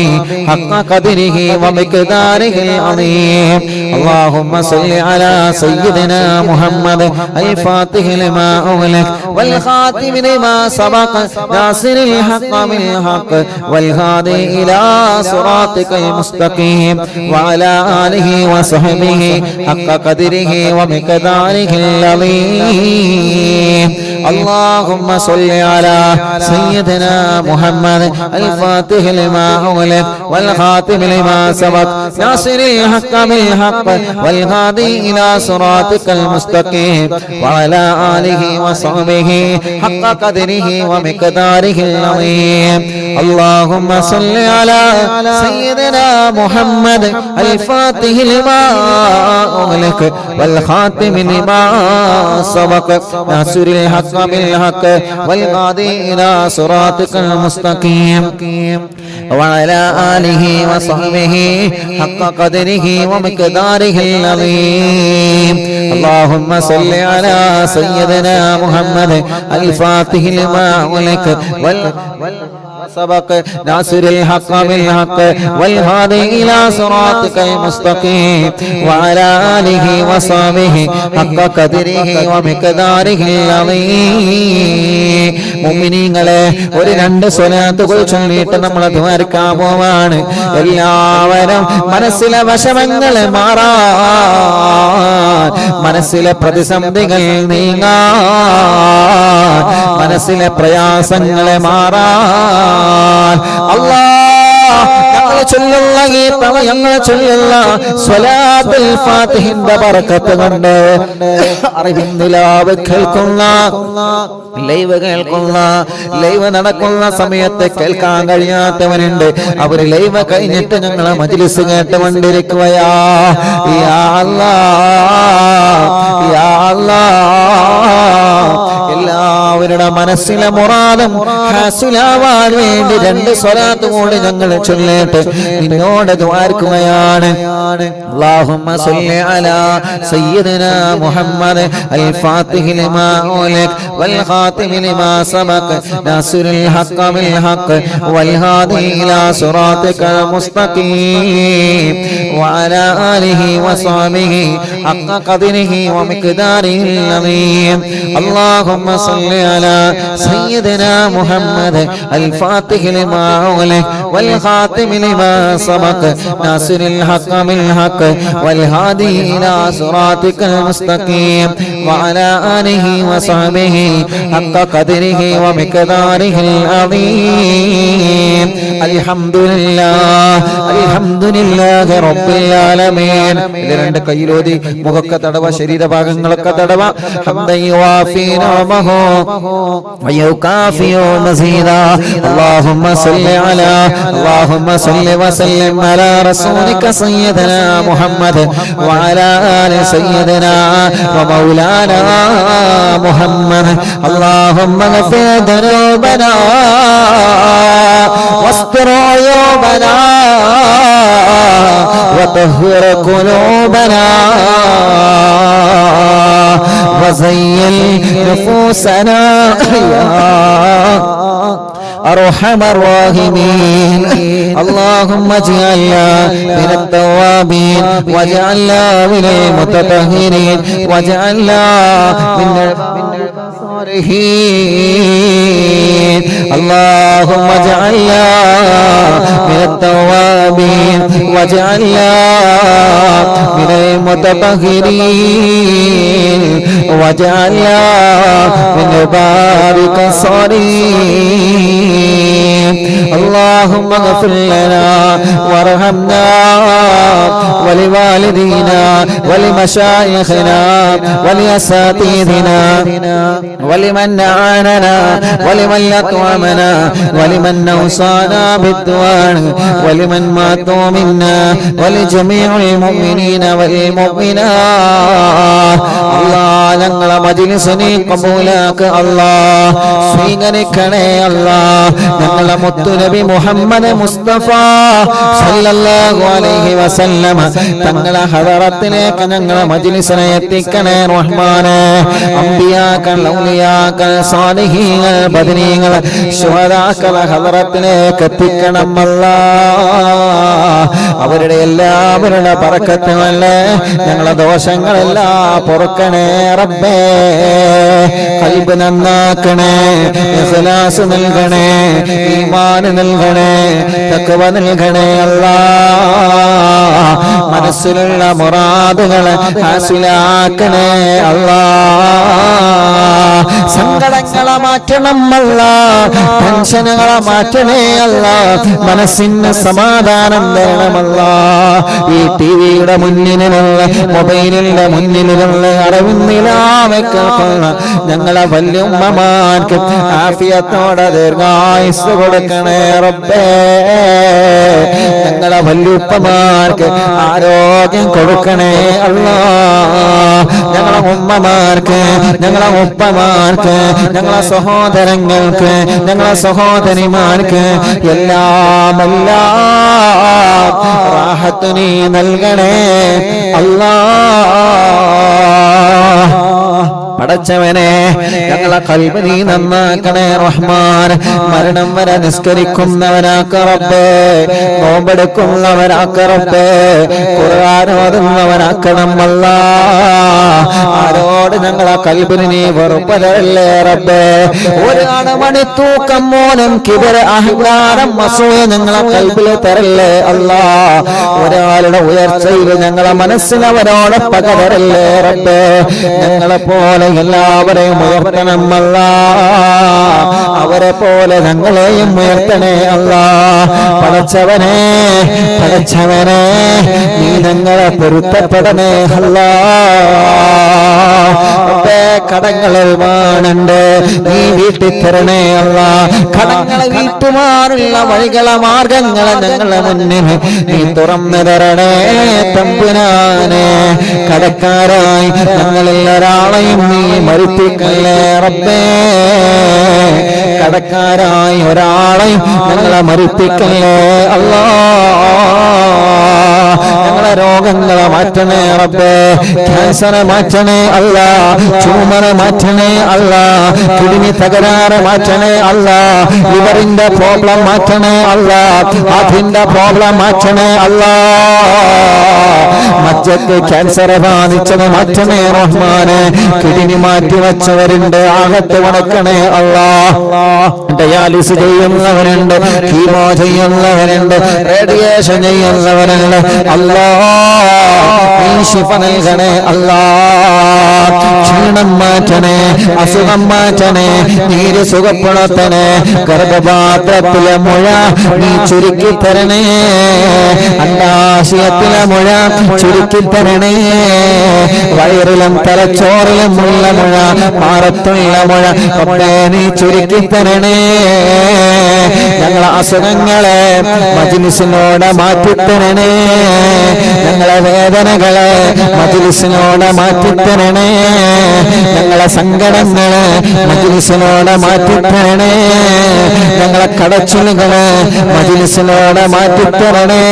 حق قدره ومقداره العظيم. اللهم صل على سيدنا محمد الفاتح لما أغلق والخاتم لما سبق ناصر الحق بالحق والهادي إلى صراطك المستقيم وعلى آله وصحبه حق قدره ومقداره العظيم. اللهم صل على سيدنا محمد الفاتح لما أغلق والخاتم لما سبق ناصر الحق بالحق والهادي إلى صراطك المستقيم وعلى آله وصحبه حق قدره ومقداره العظيم. اللهم صل على سيدنا محمد الفاتح لما أغلق والخاتم لما سبق ناصر الحق بالحق والهادي إلى صراطك المستقيم وعلى آله وصحبه حق قدره ومقداره العظيم. اللهم صل على سيدنا محمد الفاتح لما أغلق سبق ناصر الحق بالحق والهادي إلى صراطك المستقيم وعلى آله وصحبه حق قدره ومقداره العظيم. മുഅ്മിനീങ്ങളെ, ഒരു രണ്ട് സ്വലാത്തുകൾ ചൊല്ലിയിട്ട് നമ്മൾ ദ്വാരക്കാൻ പോവാണ്. എല്ലാവരും മനസ്സിലെ വിഷമങ്ങൾ മാറാൻ, മനസ്സിലെ പ്രതിസന്ധികൾ നീങ്ങാൻ, മനസ്സിലെ പ്രയാസങ്ങളെ മാറാൻ ഞങ്ങളെ ചൊല്ലുള്ള സ്വലാത്തുൽ ഫാത്തിഹിന്റെ ബറക്കത്ത് കൊണ്ട് അറിവിന്റെ ലാവ് കേൾക്കുന്ന, ലൈവ് കേൾക്കുന്ന, ലൈവ് നടക്കുന്ന സമയത്ത് കേൾക്കാൻ കഴിയാത്തവനുണ്ട്. അവര് ലൈവ് കഴിഞ്ഞിട്ട് ഞങ്ങളെ മജ്ലിസ് കേട്ടുകൊണ്ടിരിക്കുകയാ. യാ അല്ലാഹ്, യാ അല്ലാഹ്, എല്ലാവരുടെ മനസ്സിലെ മുറാദും ഹാസിലാവാൻ വേണ്ടി രണ്ട് സ്വലാത്ത് കൂടി ഞങ്ങൾ ചൊല്ലിട്ട് നിന്നോട് ദുആർക്കുകയാണ്. اللهم صل على سيدنا محمد الفاتح لما أغلق والخاتم لما سبق ناصر الحق بالحق والهادي إلى صراطك المستقيم وعلى آله وصحبه حق قدره ومقداره العظيم. اللهم صل على سيدنا محمد الفاتح لما أغلق والخاتم لما سبق ناصر الحق بالحق والهادي إلى صراطك المستقيم وعلى آله وصحبه حق قدره ومقداره العظيم الحمد لله رب العالمين രണ്ട് കൈയിലോതി മുഖക്ക തടവ ശരീരഭാഗങ്ങളൊക്കെ തടവ ഹംദൻ യുവാഫി നഅമഹു വയുകാഫി മസീദാ اللهم صل وسلم على رسولك سيدنا محمد وعلى آل سيدنا ومولانا محمد اللهم اغفر ذنوبنا واستر عيوبنا وطهر قلوبنا وزين نفوسنا يا أرحم الراحمين اللهم اجعلنا من التوابين واجعلنا من المتطهرين واجعلنا من الصالحين اللهم اجعلنا من التوابين واجعلنا من المتطهرين واجعلنا من عبادك الصالحين اللهم اغفر لنا وارحمنا ولوالدينا ولمشايخنا ولأساتذتنا ولمن أعاننا ولمن أطعمنا ولمن أوصانا بالدعاء ولمن ماتوا منا ولجميع المؤمنين والمؤمنات الله ഞങ്ങളെ മജ്‌ലിസിനെ ഖബൂലാക്ക് അല്ലാഹ് സ്വീകരിക്കണേ അല്ലാഹ് ഞങ്ങളെ മുത്തുനബി മുഹമ്മദ് മുസ്തഫ സല്ലല്ലാഹു അലൈഹി വസല്ലം തങ്ങളെ ഹദറത്തിലേക്ക് ഞങ്ങളെ മജ്‌ലിസിനെ എത്തിക്കണേ റഹ്മാനേ അംബിയാക്കൾ ഔലിയാക്കൾ സാലിഹീങ്ങൾ ബദരീങ്ങൾ ശുഹദാക്കളെ ഹദറത്തിലേക്ക് എത്തിക്കണം അല്ലാഹ് അവരുടെ എല്ലാവരുടെ ബറക്കത്തുകളെ ഞങ്ങളെ ദോഷങ്ങളെല്ലാം പൊറുക്കണേ റബ്ബേ ഖൽബ് നന്നാക്കണേ ഇഖ്ലാസ് നൽകണേ ഈമാൻ നൽകണേ തഖ്വ നൽകണേ അല്ലാഹ് മനസ്സിലുള്ള മുറാദുകൾ ഹാസിലാക്കണേ അല്ലാഹ് സങ്കടങ്ങളെ മാറ്റണം അല്ലാഹ് ടെൻഷനുകളെ മാറ്റണേ അല്ലാഹ് മനസ്സിന് സമാധാനം തരണം അല്ലാഹ് ഈ ടിവിയുടെ മുന്നിലുള്ള മൊബൈലിന്റെ മുന്നിലുള്ള അറിവിന്നിലാവെക്കുന്ന ഞങ്ങളെ വല്യുമ്മമാർക്ക് ആഫിയത്തോടെ ദീർഘായുസ്സ് കൊടുക്കണേ റബ്ബേ ഞങ്ങളെ വല്യുപ്പമാർക്ക് ആരോഗ്യം കൊടുക്കണേ അല്ലാഹ് ഞങ്ങളെ ഉമ്മമാർക്ക് ഞങ്ങളെ ഉപ്പമാർക്ക് ഞങ്ങളെ സഹോദരങ്ങൾക്ക് ഞങ്ങളെ സഹോദരിമാർക്ക് എല്ലാം റാഹത്ത് നീ നൽകണേ അല്ലാഹ് പടച്ചവനെ ഞങ്ങളെ ഖൽബ് നീ നന്നാക്കണേ റഹ്മാൻ മരണം വരെ നിസ്കരിക്കുന്നവനാക്ക റബ്ബേ നോമ്പെടുക്കുന്നവനാക്ക റബ്ബേ ഖുർആൻ ഓതുന്നവനാക്കണം അല്ലാഹ് ആരോട് ഞങ്ങളെ ഖൽബിന് നീ വെറുപ്പതല്ലേ റബ്ബേ ഒരാണ് മണിത്തൂക്കം മോനം കിബർ അഹങ്കാരം അസൂയ ഞങ്ങളെ ഖൽബിൽ തരല്ലേ അല്ലാഹ് ഒരാളുടെ ഉയർച്ചയിൽ ഞങ്ങളെ മനസ്സിനവരോട് പകരല്ലേ റബ്ബേ ഞങ്ങളെ പോലെ എല്ലാവരെയും ഉയർത്തണം അല്ലാഹ് അവരെ പോലെ ഞങ്ങളെയും ഉയർത്തണേ അല്ലാഹ് പടച്ചവനെ നീ ഞങ്ങളെ പൊരുത്തപ്പെടണേ അല്ലാഹ് കടങ്ങൾ ഒരുപാടുണ്ട് നീ വീട്ടിൽ തരണേ അല്ലാഹ് കടങ്ങളെ വീട്ടുമാറുള്ള വഴികളെ മാർഗങ്ങളെ ഞങ്ങളെ മുന്നിൽ നീ തുറന്നു തരണേ തമ്പുരാനെ കടക്കാരായി ഞങ്ങളിൽ ഒരാളെയും നീ മരിപ്പിക്കല്ലേ റബ്ബേ കടക്കാരായി ഒരാളെയും ഞങ്ങളെ മരിപ്പിക്കല്ലേ അല്ലാഹ് ഞങ്ങളെ രോഗങ്ങളെ മാറ്റണേ റബ്ബേ ക്യാൻസറെ മാറ്റണേ അല്ലാഹ് ട്യൂമറെ മാറ്റണേ അല്ലാഹ് കിഡ്നി തകരാറ് മാറ്റണേ അല്ലാഹ് ലിവറിന്റെ പ്രോബ്ലം മാറ്റണേ അല്ലാഹ് ഹാർട്ടിന്റെ പ്രോബ്ലം മാറ്റണേ അല്ലാഹ് മജ്ജ മറ്റൊക്കെ ക്യാൻസർ ബാധിച്ചത് മാറ്റണേ റഹ്മാനെ. കിഡ്നി മാറ്റി വെച്ചവരുണ്ട്, ആകത്ത് വണക്കണേ അല്ലാഹ്. ഡയാലിസ് ചെയ്യുന്നവരുണ്ട്, കീമോ ചെയ്യുന്നവരുണ്ട്, റേഡിയേഷൻ ചെയ്യുന്നവരുണ്ട്. അല്ലാഹ് നീ ശിഫ നൽകണേ അല്ലാഹ്. ക്ഷീണം മാറ്റണേ, അസുഖം മാറ്റണേ, നീര് സുഖപ്പെടുത്തണേ. ഗർഭപാത്രത്തിലെ മുഴ നീ ചുരുക്കി തരണേ, അണ്ടാശയത്തിലെ മുഴ ചുരുക്കി തരണേ. വയറിലും തലച്ചോറിലും ഉള്ള മുഴ, മാറത്തുള്ള മുഴ ഒക്കെ നീ ചുരുക്കി തരണേ. ഞങ്ങളെ അസുഖങ്ങളെ മജ്‌ലിസിനോട് മാറ്റിത്തരണേ, ഞങ്ങളെ വേദനകളെ മജ്‌ലിസിനോട് മാറ്റിത്തരണേ, ഞങ്ങളെ സങ്കടങ്ങളെ മജ്‌ലിസിനോട് മാറ്റിത്തരണേ, ഞങ്ങളെ കടച്ചിലുകളെ മജ്‌ലിസിനോട് മാറ്റിത്തരണേ.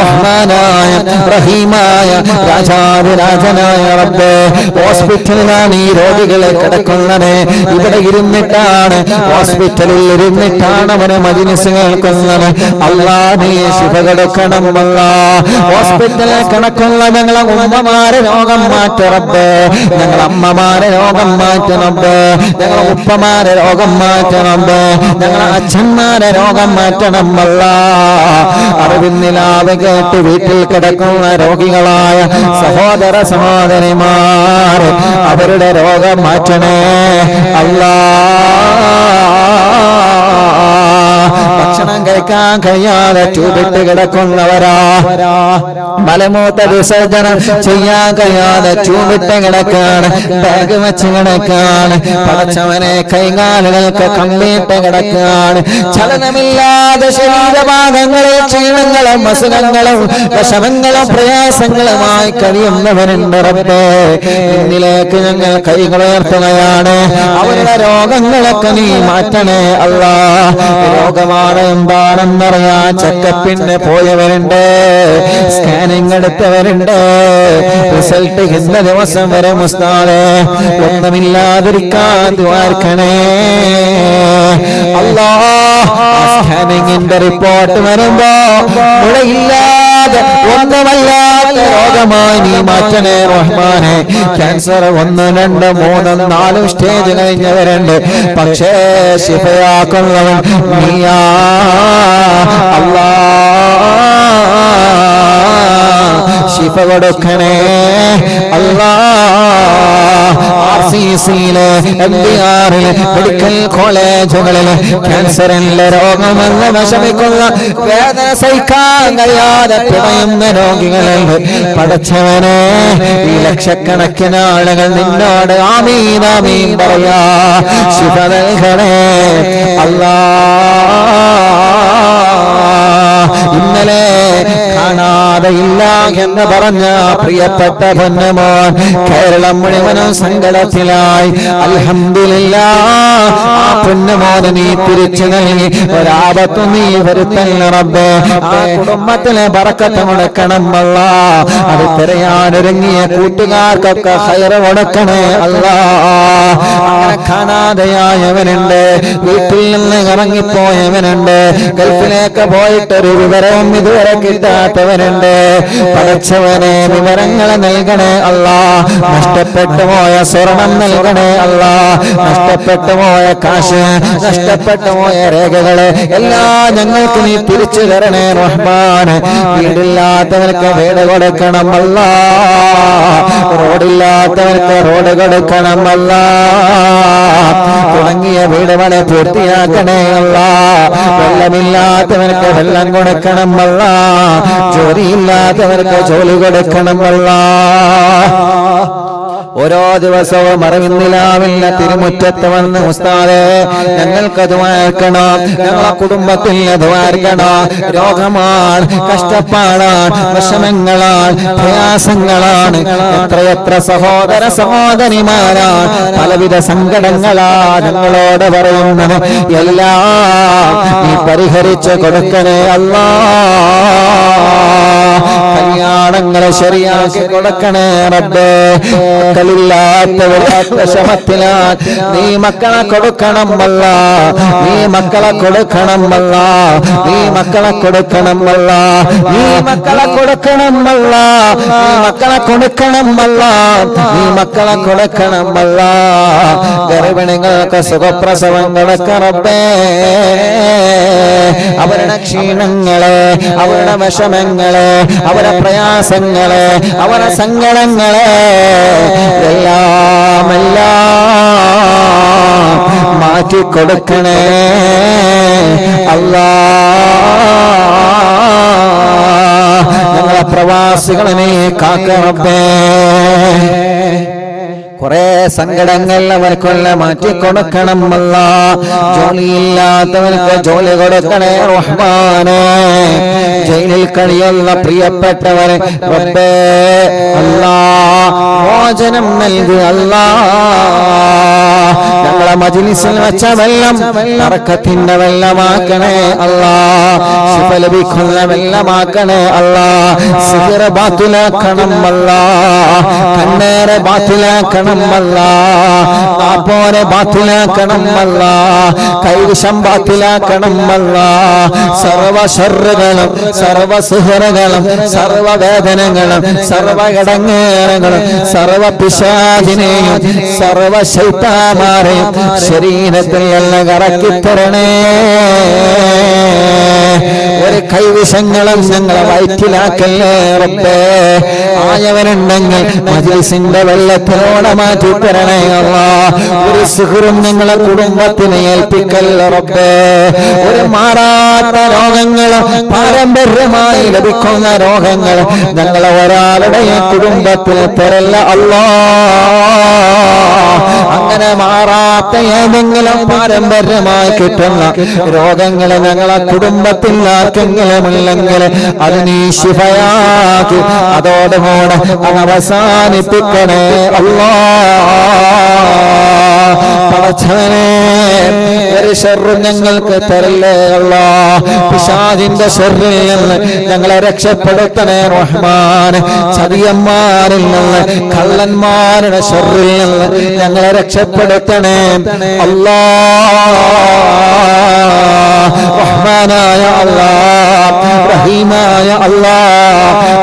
റഹ്മാനായ റഹീമായ രാജാതിരാജനായ റബ്ബേ, ഹോസ്പിറ്റലിലാണ് ഈ രോഗികളെ കിടക്കുന്നത്. ഇവിടെ ഇരുന്നിട്ടാണ്, ഹോസ്പിറ്റലിൽ ഇരുന്നിട്ടാണ് അവനെ മജ്‌ലിസ് കേൾക്കുന്നത്. അല്ലാഹ് നീ ശിഫ കൊടുക്കണം അല്ലാഹ്. ഹോസ്പിറ്റലിൽ കിടക്കുന്ന ഞങ്ങളെ ഉമ്മമാരെ രോഗം മാറ്റ റബ്ബേ, ഞങ്ങളെ അമ്മമാരെ രോഗം മാറ്റ റബ്ബേ, ഞങ്ങളെ ഉപ്പമാരെ രോഗം മാറ്റ റബ്ബേ, ഞങ്ങളെ അച്ഛന്മാരെ രോഗം മാറ്റണം അല്ലാഹ്. അറിവിന്നിലാവ് കേട്ട് വീട്ടിൽ കിടക്കുന്ന രോഗികളായ സഹോദര സഹോദരിമാർ, അവരുടെ രോഗം മാറ്റണേ അല്ലാഹ്. ഭക്ഷണം കഴിക്കാൻ കഴിയാതെ ചൂടിട്ട് കിടക്കുന്നവരാ, മലമൂത്ര വിസർജനം ചെയ്യാൻ കഴിയാതെ ചൂടിട്ട് കിടക്കാണ്, ബാഗ് വെച്ച് കിടക്കാണ്. പടച്ചവനെ കൈകാലുകൾക്ക് കമ്പിയിട്ട് കിടക്കാണ്. ചലനമില്ലാതെ ശരീരഭാഗങ്ങളിൽ ക്ഷീണങ്ങളും അസുഖങ്ങളും വിഷമങ്ങളും പ്രയാസങ്ങളുമായി കഴിയുന്നവരുണ്ട് റബ്ബേ. ഇന്നിലേക്ക് ഞങ്ങൾ കൈകളുയർത്തുകയാണ്. അവരുടെ രോഗങ്ങളൊക്കെ നീ മാറ്റണേ അല്ലാഹ്. രോഗമാണ് എന്താണെന്നറിയാൻ ചെക്കപ്പിന് പോയവരുണ്ട്, സ്കാനിങ് എടുത്തവരുണ്ട്. റിസൾട്ട് ഇന്ന ദിവസം വരെ മുസ്താദേ ഒന്നുമില്ലാതിരിക്കാൻ ദ്വാർക്കണേ അല്ലാഹ്. സ്കാനിങ്ങിന്റെ റിപ്പോർട്ട് വരുമ്പോ മുഴയില്ലാതെ ഒന്നുമല്ലാത്ത രോഗമായി നീ മാറ്റണേ റഹ്മാനെ. ക്യാൻസർ 1, 2, 3, 4 സ്റ്റേജ് കഴിഞ്ഞവരുണ്ട്, പക്ഷേ ശിഫയാക്കുന്നവൻ നീയാ അല്ലാഹ്. ശിഫ കൊടുക്കണേ അല്ലാഹ്. RCCയിലെ MBRയിലെ മെഡിക്കൽ കോളേജുകളിലെ ക്യാൻസറിന്റെ രോഗമെന്ന് വിഷമിക്കുന്ന വേദന സഹിക്കാൻ കഴിയാതെ പിടയുന്ന രോഗികളുണ്ട്. പടച്ചവനെ, ഈ ലക്ഷക്കണക്കിന് ആളുകൾ നിന്നോട് ആമീൻ ആമീൻ പറയാ. ശിഫ നൽകണേ അല്ലാഹ്. ഇന്നലെ കാണാതെയില്ല എന്ന് പറഞ്ഞ പ്രിയപ്പെട്ട പൊന്നുമോൻ കേരളം മുഴുവനും സങ്കടത്തിലായി. അൽഹംദുലില്ലാഹ്, ആ പൊന്നുമോനെ നീ തിരിച്ചു നൽകി, ഒരാപത്തും നീ വരുത്തല്ല റബ്ബേ. ആ കുടുംബത്തിലെ ബറക്കത്ത് കൊടുക്കണം അല്ലാഹ്. അത് തിരയാനൊരുങ്ങിയ കൂട്ടുകാർക്കൊക്കെ ഖൈർ കൊടുക്കണേ അല്ലാഹ്. അങ്ങനെ കാണാതെയായവനുണ്ട്, വീട്ടിൽ നിന്ന് ഇറങ്ങിപ്പോയവനുണ്ട്, ഗൾഫിലേക്ക് പോയിട്ടൊരു വിവരവും ഇതുവരെ കിട്ടാത്തവനുണ്ട്. പടച്ചവനെ, വിവരങ്ങൾ നൽകണേ അല്ലാഹ്. നഷ്ടപ്പെട്ടു പോയ സ്വർണം നൽകണേ അല്ലാഹ്. നഷ്ടപ്പെട്ടു പോയ കാശ്, നഷ്ടപ്പെട്ടു പോയ രേഖകള് എല്ലാം ഞങ്ങൾക്ക് നീ തിരിച്ചു തരണേ റഹ്മാനെ. വീടില്ലാത്തവർക്ക് വീട് കൊടുക്കണം അല്ലാഹ്. റോഡില്ലാത്തവർക്ക് റോഡ് കൊടുക്കണം അല്ലാഹ്. തുടങ്ങിയ വീട് പണി പൂർത്തിയാക്കണേ അല്ലാഹ്. വെള്ളമില്ലാത്തവർക്ക് വെള്ളം കൊടുക്കണം അല്ലാഹ്. ജോലിയില്ലാത്തവർക്ക് ജോലി കൊടുക്കണം അല്ലാഹ്. ഓരോ ദിവസവും അറിവിന്നിലാവില്ല തിരുമുറ്റത്ത് വന്ന് ഉസ്താദേ ഞങ്ങൾക്ക് ദ്വാർക്കണം, ഞങ്ങളെ കുടുംബത്തിൽ ദ്വാർക്കണം. രോഗമാണ്, കഷ്ടപ്പാടാണ്, വിഷമങ്ങളാണ്, പ്രയാസങ്ങളാണ്. എത്രയെത്ര സഹോദര സഹോദരിമാരാണ് പലവിധ സങ്കടങ്ങളാണ് ഞങ്ങളോട് പറയുന്നത്. എല്ലാം നീ പരിഹരിച്ചു കൊടുക്കണേ അല്ലാഹ്. കല്യാണങ്ങളെ ശരിയാക്കി കൊടുക്കണേ റബ്ബേ. മക്കളില്ലാത്തവർ വിഷമത്തിലാക്കി നീ മക്കളെ കൊടുക്കണം അല്ലാ, നീ മക്കളെ കൊടുക്കണം അല്ലാ, നീ മക്കളെ കൊടുക്കണം അല്ലാ, നീ മക്കളെ കൊടുക്കണം അല്ലാ, നീ മക്കളെ കൊടുക്കണം അല്ലാ, നീ മക്കളെ കൊടുക്കണം അല്ലാ. ഗർഭിണികൾക്ക് സുഖപ്രസവങ്ങളൊക്കെ റബ്ബേ അവരുടെ ക്ഷീണങ്ങളെ, അവരുടെ വിഷമങ്ങളെ, അവരുടെ പ്രയാസങ്ങളെ, അവരുടെ സങ്കടങ്ങളെ എല്ലാം മാറ്റിക്കൊടുക്കണേ അല്ലാ. ഞങ്ങളെ പ്രവാസികളെ നീ കാക്കണേ. കുറെ സങ്കടങ്ങൾ അവർക്കുള്ള മാറ്റിക്കൊടുക്കണം അല്ലാ. ജോലിയില്ലാത്തവർക്ക് ജോലി കൊടുക്കണേ റഹ്മാനേ. ജയിലിൽ കഴിയുന്ന പ്രിയപ്പെട്ടവരെ റബ്ബേ അല്ലാ മോചനം നൽകുക അല്ലാ. ഞങ്ങളെ മജ്ലിസിൽ വെച്ച വെള്ളം ബർക്കത്തിന്റെ വെള്ളമാക്കണേ അല്ലാ. ശിഫ ലഭിക്കുന്ന വെള്ളമാക്കണേ അല്ലാ. സിഹർ ബാത്തിലാക്കണം അല്ലാ. കണ്ണേറെ ബാത്തിലാക്കണം അല്ലാ. നാപ്പോരെ ബാത്തിലാക്കണം അല്ലാ. കൈവിഷം ബാത്തിലാക്കണം അല്ലാ. സർവ ശർറുകളും സർവ സിഹറുകളും സർവ വേദനകളും സർവ ഇടങ്ങേറുകളും സർവ പിശാചിനെയും സർവ ശൈത്താന്മാരെയും ശരീരത്തിൽ എല്ലാം കറക്കിത്തരണേ. ഒരു കൈവിഷങ്ങളും ഞങ്ങളെ വയറ്റിലാക്കല്ലേ റബ്ബേ. ആയവരുണ്ടെങ്കിൽ മജ്ലിസിന്റെ വെള്ളത്തിലൂടെ മാറ്റി തരണേ അല്ലാ. ഒരു സിഹറും ഞങ്ങളെ കുടുംബത്തിനെ ഏൽപ്പിക്കല്ല റബ്ബേ. ഒരു മാറാത്ത രോഗങ്ങൾ, പാരമ്പര്യമായി ലഭിക്കുന്ന രോഗങ്ങൾ ഞങ്ങളെ ഒരാളുടെ കുടുംബത്തിൽ തരല്ല അല്ലാ. അങ്ങനെ മാറാത്ത ഏതെങ്കിലും പാരമ്പര്യമായി കിട്ടുന്ന രോഗങ്ങൾ ഞങ്ങളെ കുടുംബത്തിൽ ആർക്കെങ്കിലുമില്ലെങ്കിൽ അത് നീ ശിഫയാക്കി അതോടുകൂടെ അവസാനിപ്പിക്കണേ അല്ലാ. പടച്ചവനേ ഒരു ശർറും ഞങ്ങൾക്ക് തരല്ലേ അല്ലാ. പിശാചിന്റെ ശർറിൽ നിന്ന് ഞങ്ങളെ രക്ഷപ്പെടുത്തണേ റഹ്മാൻ. ചതിയന്മാരിൽ നിന്ന് കള്ളന്മാരുടെ ശർറിൽ നിന്ന് ഞങ്ങളെ രക്ഷപ്പെടുത്തണേ അല്ലാ. റഹ്മാനായ അല്ലാ, റഹീമായ അല്ലാ,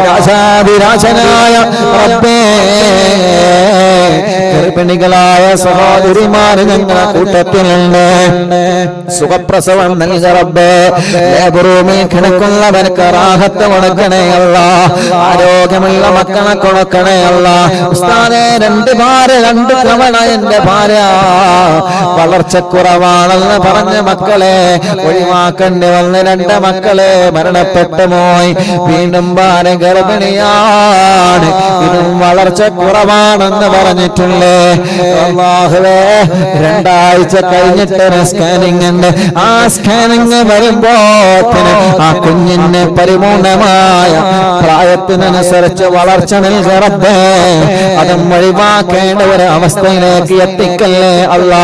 രാജാധിരാജനായ റബ്ബേ. ഗർഭിണികളായ സഹോദരിമാര് ഞങ്ങളെ കൂട്ടത്തിലുണ്ട്. സുഖപ്രസവം നൽക റബ്ബേ. ലേബറൂമിൽ കിടക്കുന്നവർക്ക് റാഹത്ത് കൊടുക്കണേ അല്ലാ. ആരോഗ്യമുള്ള മക്കളെ കൊടുക്കണേ അല്ലാ. ഉസ്താദേ രണ്ട് തവണ എന്റെ ഭാര്യ വളർച്ചക്കുറവാണെന്ന് പറഞ്ഞ മക്കളെ ഒഴിവാക്കേണ്ടി വന്ന് 2 മക്കളെ മരണപ്പെട്ടു പോയി. വീണ്ടും ഭാര്യ ഗർഭിണിയാണ്, ഇതും വളർച്ചക്കുറവാണെന്ന് പറഞ്ഞിട്ടുള്ളേ. അല്ലാഹുവേ 2 ആഴ്ച കഴിഞ്ഞിട്ട് സ്കാനിങ് ഉണ്ട്. ആ സ്കാനിങ് വരുമ്പോ ആ കുഞ്ഞിന് പരിപൂർണമായ പ്രായത്തിനനുസരിച്ച് വളർച്ച നൽകറബേ. അതും ഒഴിവാക്കേണ്ട ഒരു അവസ്ഥയിലേക്ക് എത്തിക്കല്ലേ അല്ലാ.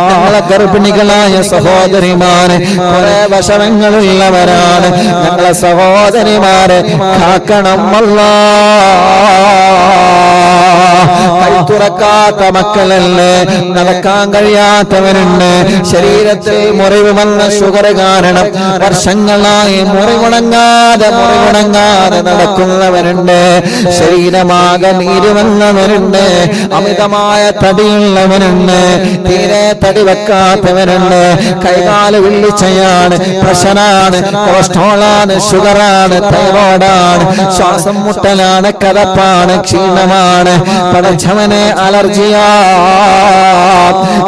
ഞങ്ങളെ ഗർഭിണികളായ സഹോദരിമാരെ കുറെ വിഷമങ്ങളുള്ളവരാണ്. ഞങ്ങളെ സഹോദരിമാരെ കാക്കണം അല്ലാ. തുറക്കാത്ത മക്കളല്ലേ, നടക്കാൻ കഴിയാത്തവരുണ്ട്. ശരീരത്തിൽ മുറിവ് വന്ന ഷുഗർ കാരണം വർഷങ്ങളായി മുറിവുണങ്ങാതെ നടക്കുന്നവരുണ്ട്. ശരീരമാകെ നീര് വന്നവരുണ്ട്. അമിതമായ തടിയുള്ളവരുണ്ട്. തീരെ തടി വെക്കാത്തവരുണ്ട്. കൈകാല് വിള്ളിച്ചയാണ്, പ്രഷറാണ്, കൊളസ്ട്രോളാണ്, ഷുഗറാണ്, തൈറോയ്ഡാണ്, ശ്വാസം മുട്ടലാണ്, കതപ്പാണ്, ക്ഷീണമാണ്, പടച്ചവനെ അലർജിയാ.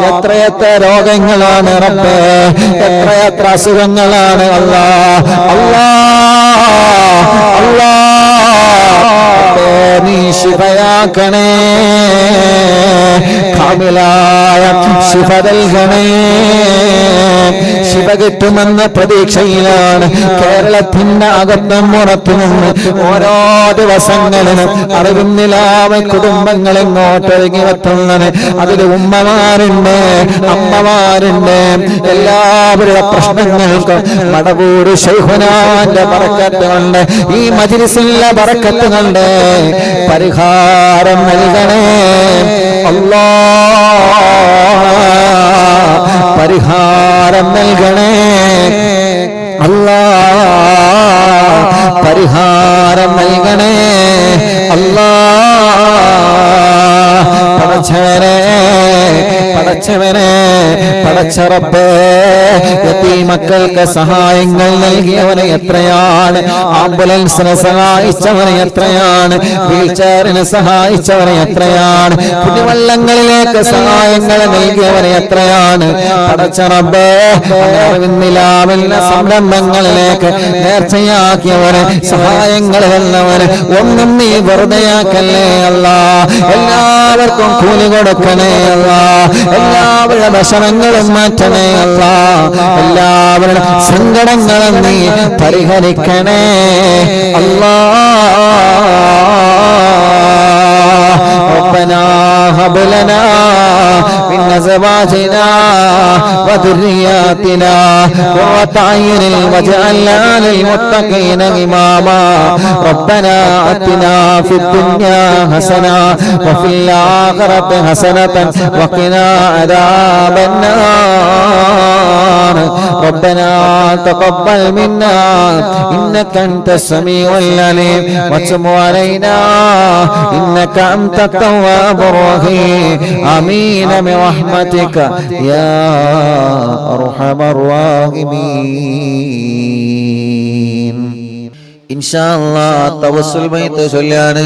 എത്രയെത്ര രോഗങ്ങളാണ് റബ്ബേ, എത്രയെത്ര അസുഖങ്ങളാണ് അല്ലാ. അല്ലാ അല്ലാ നീ ശിഫയാക്കണേ. കാമിലായ ശിഫ നൽകണേ. ശിഫ കിട്ടുമെന്ന പ്രതീക്ഷയിലാണ് കേരളത്തിന്റെ അകത്തും പുറത്തും നിന്ന് ഓരോ ദിവസങ്ങളിലും അറിവിന്നിലാവൻ കുടുംബങ്ങൾ ഇങ്ങോട്ട് ഒഴുകി എത്തുന്നത്. അതിൽ ഉമ്മമാരുണ്ട്, അമ്മമാരുണ്ട്. എല്ലാവരുടെ പ്രശ്നങ്ങൾക്കും മടവൂർ ശൈഖുനാന്റെ ബറക്കത്ത് കൊണ്ട്, ഈ മജ്‌ലിസിലെ ബറക്കത്ത് കൊണ്ട് പരിഹാരം നൽകണേ അല്ലാഹ്. പരിഹാരം നൽകണേ അല്ലാഹ്. പരിഹാരം നൽകണേ അല്ലാഹ്. പടച്ചവനെ പടച്ച റബ്ബേ, യതീമക്കൾക്ക് സഹായങ്ങൾ നൽകിയവനെ എത്രയാണ്, ആംബുലൻസിനെ സഹായിച്ചവനെ എത്രയാണ്, വീൽചെയറിന് സഹായിച്ചവനെ എത്രയാണ്, കുടിവെള്ളങ്ങളിലേക്ക് സഹായങ്ങൾ നൽകിയവനെ എത്രയാണ്. പടച്ച റബ്ബേ, അറിവിന്നിലാവില്ല സംരംഭങ്ങളിലേക്ക് നേർച്ചയാക്കിയവനെ, സഹായങ്ങൾ തന്നവന് ഒന്നും നീ വെറുതെയാക്കല്ലേ അല്ലാഹ്. എല്ലാവർക്കും കൂലി കൊടുക്കണേ അല്ലാഹ്. എല്ലാവരുടെ വിഷമങ്ങളും മാറ്റണേ അല്ലാഹ്. എല്ലാവരുടെ സങ്കടങ്ങളും നീ പരിഹരിക്കണേ അല്ലാഹ്. ربنا هب لنا من أزواجنا وذرياتنا قرة أعين واجعلنا للمتقين إماما. ربنا آتنا في الدنيا حسنة وفي الآخرة حسنة وقنا عذاب النار. ربنا تقبل منا إنك أنت السميع العليم وتب علينا إنك أنت التواب الرحيم. آمين برحمتك يا أرحم الراحمين. ഇൻഷാ അല്ലാഹ് തവസ്സുൽ ബൈത്ത് ചൊല്ലാണ്.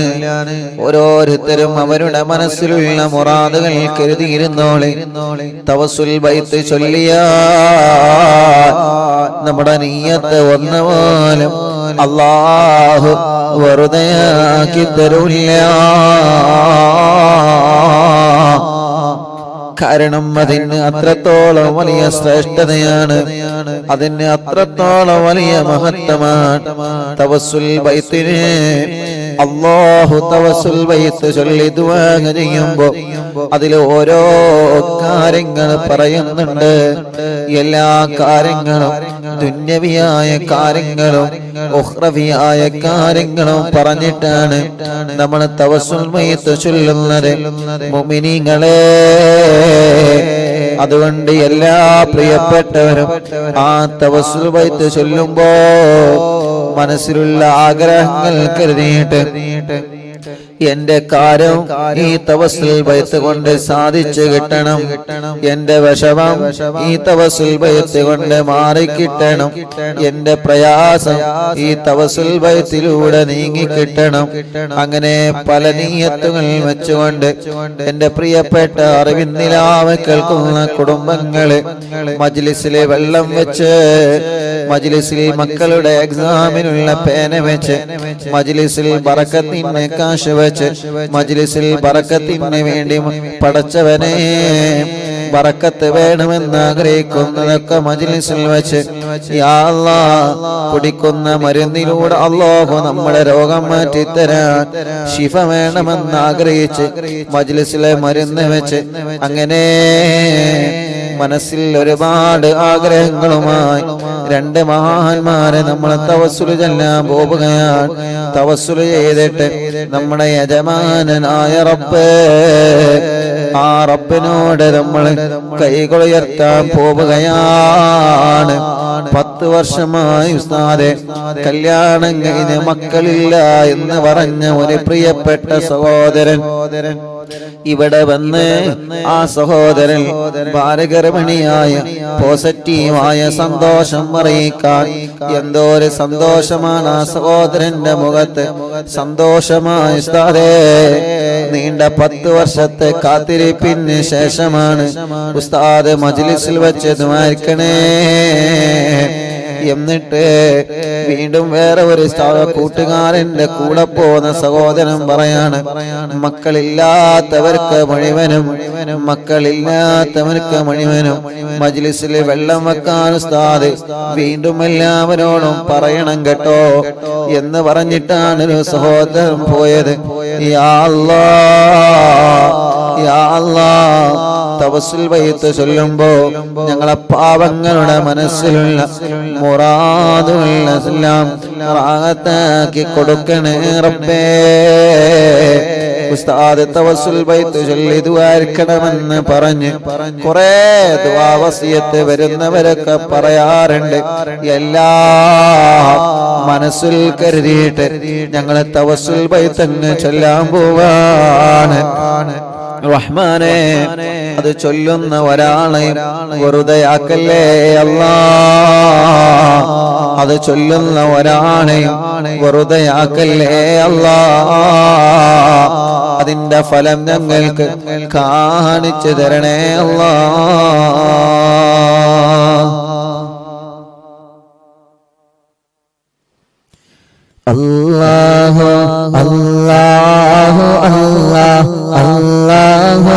ഓരോരുത്തരും അവരുടെ മനസ്സിലുള്ള മുറാദുകൾ കരുതിയിരുന്നോളെ. തവസ്സുൽ ബൈത്ത് ചൊല്ലിയാൽ നമ്മുടെ നിയ്യത്ത് ഒന്നുപോലും അല്ലാഹു വെറുതെയാക്കി തരൂല്ല. കാരണം അതിന് അത്രത്തോളം വലിയ ശ്രേഷ്ഠതയാണ്, അതിന് അത്രത്തോളം വലിയ മഹത്വമാണ്. തവസ്സുൽ ബൈത്തിന് അല്ലാഹു തവസ്സുൽ ബൈത്ത് ചൊല്ലി ദുആ ചെയ്യുമ്പോൾ അതിൽ ഓരോ കാര്യങ്ങൾ പറയുന്നുണ്ട്. എല്ലാ കാര്യങ്ങളും, ദുന്യവിയായ കാര്യങ്ങളും ഉഖ്റവിയായ കാര്യങ്ങളും പറഞ്ഞിട്ടാണ് നമ്മൾ തവസ്സുൽ ബൈത്ത് ചൊല്ലുന്നത് മുഅ്മിനീങ്ങളെ. അതുകൊണ്ട് എല്ലാ പ്രിയപ്പെട്ടവരും ആ തവസ്സുൽ ബൈത്ത് ചൊല്ലുമ്പോ മനസ്സിലുള്ള ആഗ്രഹങ്ങൾ കരുതിയിട്ട് എന്റെ കാര്യം ഈ തവസ്സുൽ ബൈത്ത് കൊണ്ട് സാധിച്ചു കിട്ടണം, എന്റെ വിഷമം ഈ തവസ്സുൽ ബൈത്ത് കൊണ്ട് മാറിക്കിട്ടണം, എന്റെ പ്രയാസം ഈ തവസ്സുൽ ബൈത്തിലൂടെ നീങ്ങിക്കിട്ടണം. അങ്ങനെ പല നിയ്യത്തുകൾ വെച്ചുകൊണ്ട് എന്റെ പ്രിയപ്പെട്ട അറിവിന്നിലാവ് കേൾക്കുന്ന കുടുംബങ്ങള് മജ്‌ലിസിലെ വെള്ളം വെച്ച്, മജ്‌ലിസിൽ മക്കളുടെ എക്സാമിനുള്ള പേന വെച്ച്, മജ്‌ലിസിൽ ബറക്കത്തിന് കാശ് വെച്ച്, മജ്‌ലിസിൽ ബറക്കത്തിന് വേണ്ടി പടച്ചവനെ ബറക്കത്ത് വേണമെന്ന് ആഗ്രഹിക്കുന്നതൊക്കെ മജ്‌ലിസിൽ വെച്ച് യാ അല്ലാഹ് കുടിക്കുന്ന മരുന്നിലൂടെ അല്ലാഹു നമ്മുടെ രോഗം മാറ്റിത്തരാൻ ശിഫ വേണമെന്ന് ആഗ്രഹിച്ച് മജ്‌ലിസിലെ മരുന്ന് വെച്ച് അങ്ങനെ മനസ്സിൽ ഒരുപാട് ആഗ്രഹങ്ങളുമായി രണ്ട് മഹാന്മാരെ നമ്മൾ തവസ്സുൽ ചെല്ലാൻ പോവുകയാണ്. തവസ്സുൽ ചെയ്തിട്ട് നമ്മുടെ യജമാനനായ റബ്ബ്, ആ റബ്ബിനോട് നമ്മൾ കൈകൾ ഉയർത്താൻ പോവുകയാണ്. 10 വർഷമായി ഉസ്താദെ കല്യാണം കഴിഞ്ഞ് മക്കളില്ല എന്ന് പറഞ്ഞ ഒരു പ്രിയപ്പെട്ട സഹോദരൻ ഇവിടെ വന്ന് ആ സഹോദരൻ ഭാരഗർഭിണിയായ പോസിറ്റീവായ സന്തോഷം അറിയിക്കാൻ എന്തോ ഒരു സന്തോഷമാണ് ആ സഹോദരന്റെ മുഖത്ത്. സന്തോഷമായി ഉസ്താദേ, നീണ്ട 10 വർഷത്തെ കാത്തിരിപ്പിന് ശേഷമാണ് ഉസ്താദ് മജ്‌ലിസിൽ വെച്ച് ദുആ എന്നിട്ട് വീണ്ടും വേറെ ഒരു കൂട്ടുകാരന്റെ കൂടെ പോകുന്ന സഹോദരൻ പറയാണ്, മക്കളില്ലാത്തവർക്ക് മുഴുവനും മജ്ലിസിൽ വെള്ളം വെക്കാൻ ഉസ്താദ് വീണ്ടും എല്ലാവരോടും പറയണം കേട്ടോ എന്ന് പറഞ്ഞിട്ടാണ് ഒരു സഹോദരൻ പോയത്. യാ അല്ലാഹ്, തവസ്സുൽ ബൈത്ത് ചൊല്ലുമ്പോ ഞങ്ങളെ പാവങ്ങളുടെ മനസ്സിലുള്ള മുറാദുകളെല്ലാം റാഹത്താക്കി കൊടുക്കണേ റബ്ബേ. ഉസ്താദ് തവസ്സുൽ ബൈത്ത് ചൊല്ലി ദുആർക്കണമെന്ന് പറഞ്ഞ് കുറെ ദുആ വസിയത്ത് വരുന്നവരൊക്കെ പറയാറുണ്ട്. എല്ലാ മനസ്സിൽ കരുതിയിട്ട് ഞങ്ങളെ തവസ്സുൽ ബൈത്ത് അങ്ങ് ചൊല്ലാൻ പോവാണ്. റഹ്മാനെ, അത് ചൊല്ലുന്ന ഒരാളെയും വെറുതെയാക്കല്ലേ അല്ലാഹ്. അത് ചൊല്ലുന്ന ഒരാളെയും വെറുതെയാക്കല്ലേ അല്ലാഹ്. അതിന്റെ ഫലം ഞങ്ങൾക്ക് കാണിച്ചു തരണേ അല്ലാഹ്. അല്ലാഹു അല്ലാഹു അല്ലാഹു അല്ലാഹു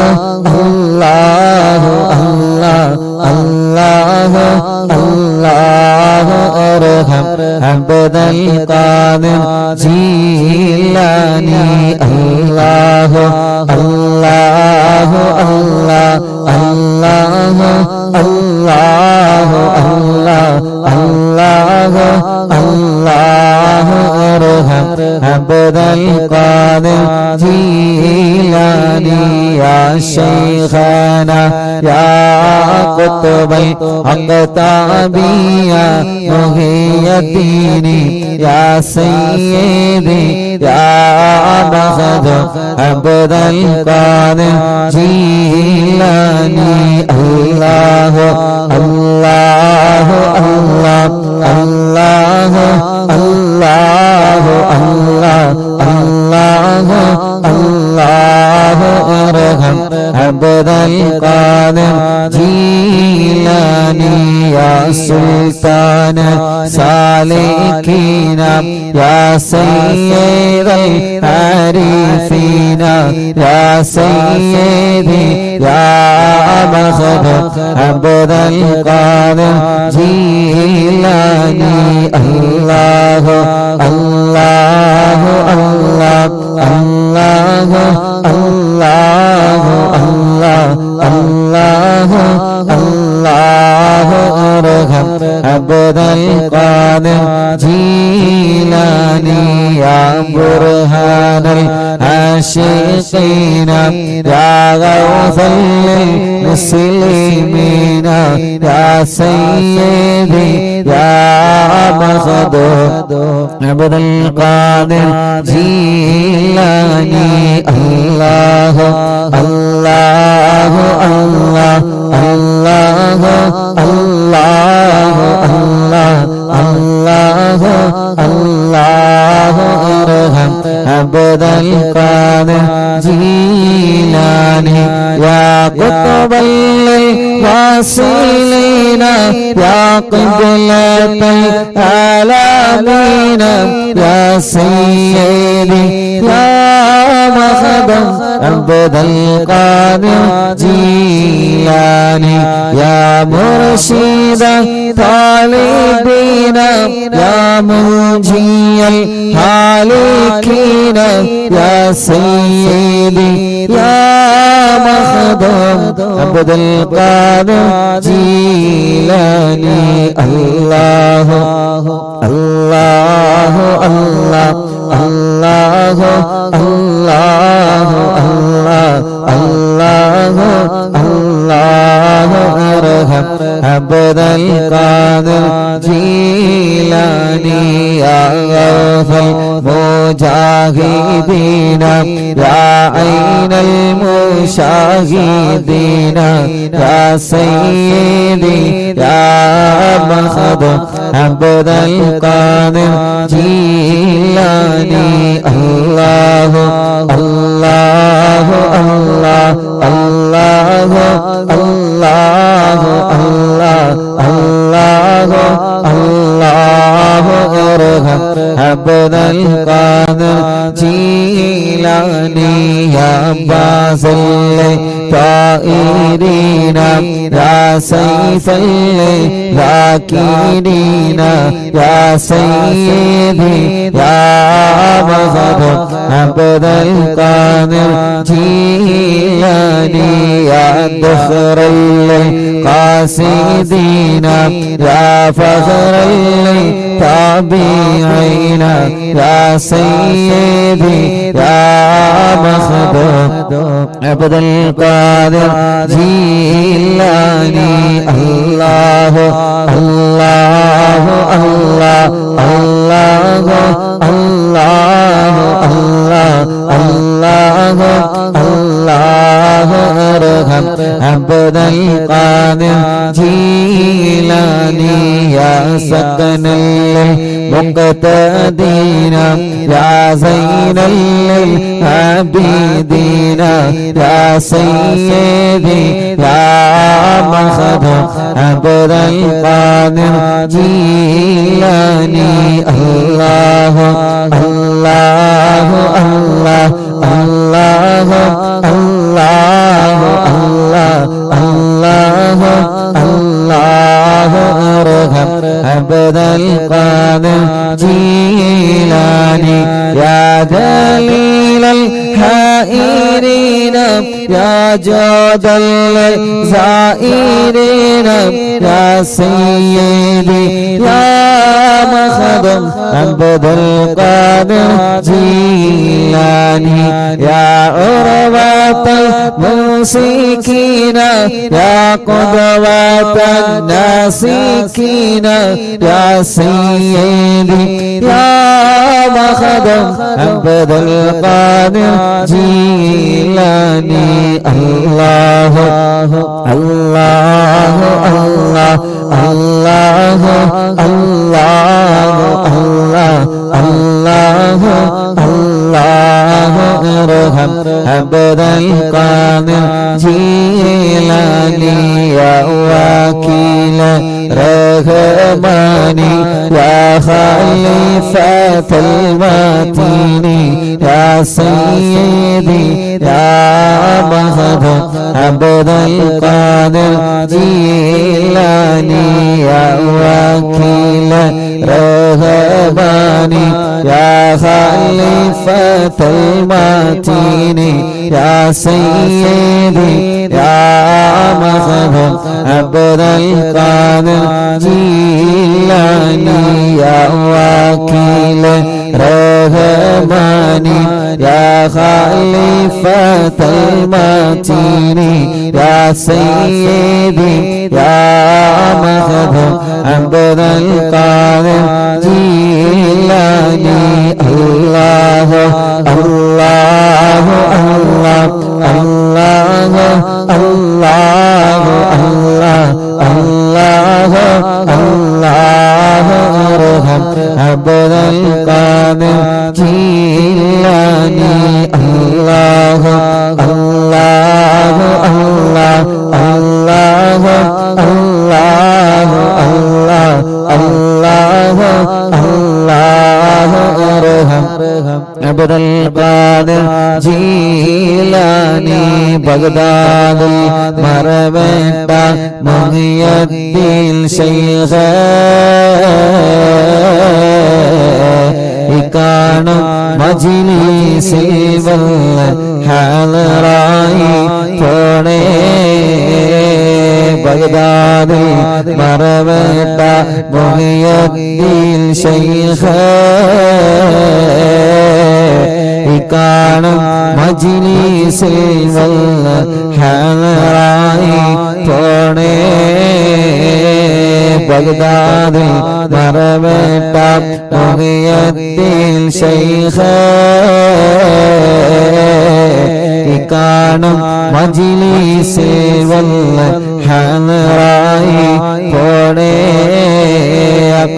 അല്ലാഹു അല്ലാഹു അല്ലാഹു അർഹം അബ്ദൽ ഖാദിർ ജീലാനി. അല്ലാഹു അല്ലാഹു അല്ലാഹു അല്ലാഹു അല്ലാഹു അല്ലാഹു അല്ലാഹു അർഹം അബ്ദൽ ഖാദിർ ജീലാനി. യാ ശൈഖാനാ യാ ഖുത്ബൽ അഖ്താബിയ മുഹിയദ്ദീനി. യാ സയ്യിദി യാ മഹദ് അബ്ദൽ ഖാദിർ ജീലാനി. അല്ലാഹു അല്ലാഹു അല്ലാഹു അല്ലാഹു അല്ലാഹു അല്ലാഹു അല്ലാഹു അർഹം അബ്ദൽ ഖാദിർ ജീലാനി. യാ സുൽത്താന സാലികീന യാ സയ്യിദൽ ആരിഫീന. യാ സയ്യിദി യാ മഹദ് അബ്ദൽ ഖാദിർ ജീലാനി. അല്ലാഹു അല്ലാഹു അല്ലാഹു അല്ലാഹു അല്ലാഹു അല്ലാഹു അല്ലാഹു അർഹം അബ്ദൽ ഖാദിർ ജീലാനി. യാ ബുർഹാനൽ ആശിഖീന യാ ഗൗസൽ മുസ്ലിമീന. യാ സയ്യിദി യാ മഹദ് അബ്ദൽ ഖാദിർ ജീലാനി. അല്ലാഹു അല്ലാഹു അല്ലാഹു അല്ലാഹു അല്ലാഹു അല്ലാഹു അല്ലാഹു അർഹം അബ്ദൽ ഖാദിർ ജീലാനി. യാ ഖുത്ബൽ വാസിലീന യാ ഖിബ്ലത്തൽ ആലമീന. യാ സയ്യിദി യാ മഹദം അബ്ദൽ ഖാദിർ ജീലാനി. യാ മുർശിദ താലിബീന യാ മുൻജിയൽ ഹാലികീന. യാ സയ്യിദി യാ മഖദൂം അബ്ദുൽ ഖാദിർ ജീലാനി. അല്ലാഹു അല്ലാഹു അല്ലാഹു അല്ലാഹു അല്ലാഹു അല്ലാഹു അല്ലാഹു അർഹം അബ്ദുൽ ഖാദിർ ജീലാനി. യാ ഗൗസൽ മുജാഹിദീന യാ ഐനൽ മുശാഹിദീന. യാ സയ്യിദി യാ മഖദ് അബ്ദുൽ ഖാദിർ ജീലാനി. അല്ലാഹു അല്ലാഹു അല്ലാഹു അല്ലാഹു അല്ലാഹു അല്ലാഹു ارحم عبد القادر جيلاني يا عباس الطائرين يا سيف الذاكرين يا سيدي يا مخدوم عبد القادر جيلاني يا دخر القاصدين يا فخر التابعين يا سيدي يا مخدوم عبد القادر جيلاني الله الله الله الله الله الله الله الله ارحم عبد القادر جيلاني يا سكن المقتدين يا زين العابدين يا سيدي يا مخدوم عبد القادر جيلاني الله الله الله الله الله الله الله الله ارحم عبد القادر جيلاني يا دليل الحائرين يا جود الزائرين يا سيدي يا مخدوم عبد القادر جيلاني يا عروة الموسيقين يا قدوة الناسكين يا سيدي يا مخدوم عبد القادر جيلاني الله الله الله الله الله الله الله الله ارحم عبد القادر جيلاني يا وكيل رحماني يا خليفة المتين يا سيدي يا مخدوم عبد القادر جيلاني يا وكيل رحماني يا خليفة المتين يا سيدي يا مخدوم عبد القادر جيلاني يا وكيل رحماني يا خليفة المتين يا سيدي يا مخدوم عبد القادر جيلاني الله الله الله الله الله الله الله الله ارحم عبد القادر جيلاني الله الله الله الله الله الله الله الله ارحم عبد القادر جيلاني بغداد مربت محي الدين شيخ കാണും മജ്‌ലിസിൽ വല്ല ഹാലറായി പോണേ ബഗ്ദാദിൽ മറവട്ട മുഹിയുദ്ദീൻ ശൈഖ് കാണും മജ്‌ലിസിൽ വല്ല ഹാലറായി പോണേ ബഗ്ദാദിൽ മറവട്ട മുഹിയുദ്ദീൻ ശൈഖ് കാണും മജ്‌ലിസിൽ വല്ല ഹാലറായി പോണേ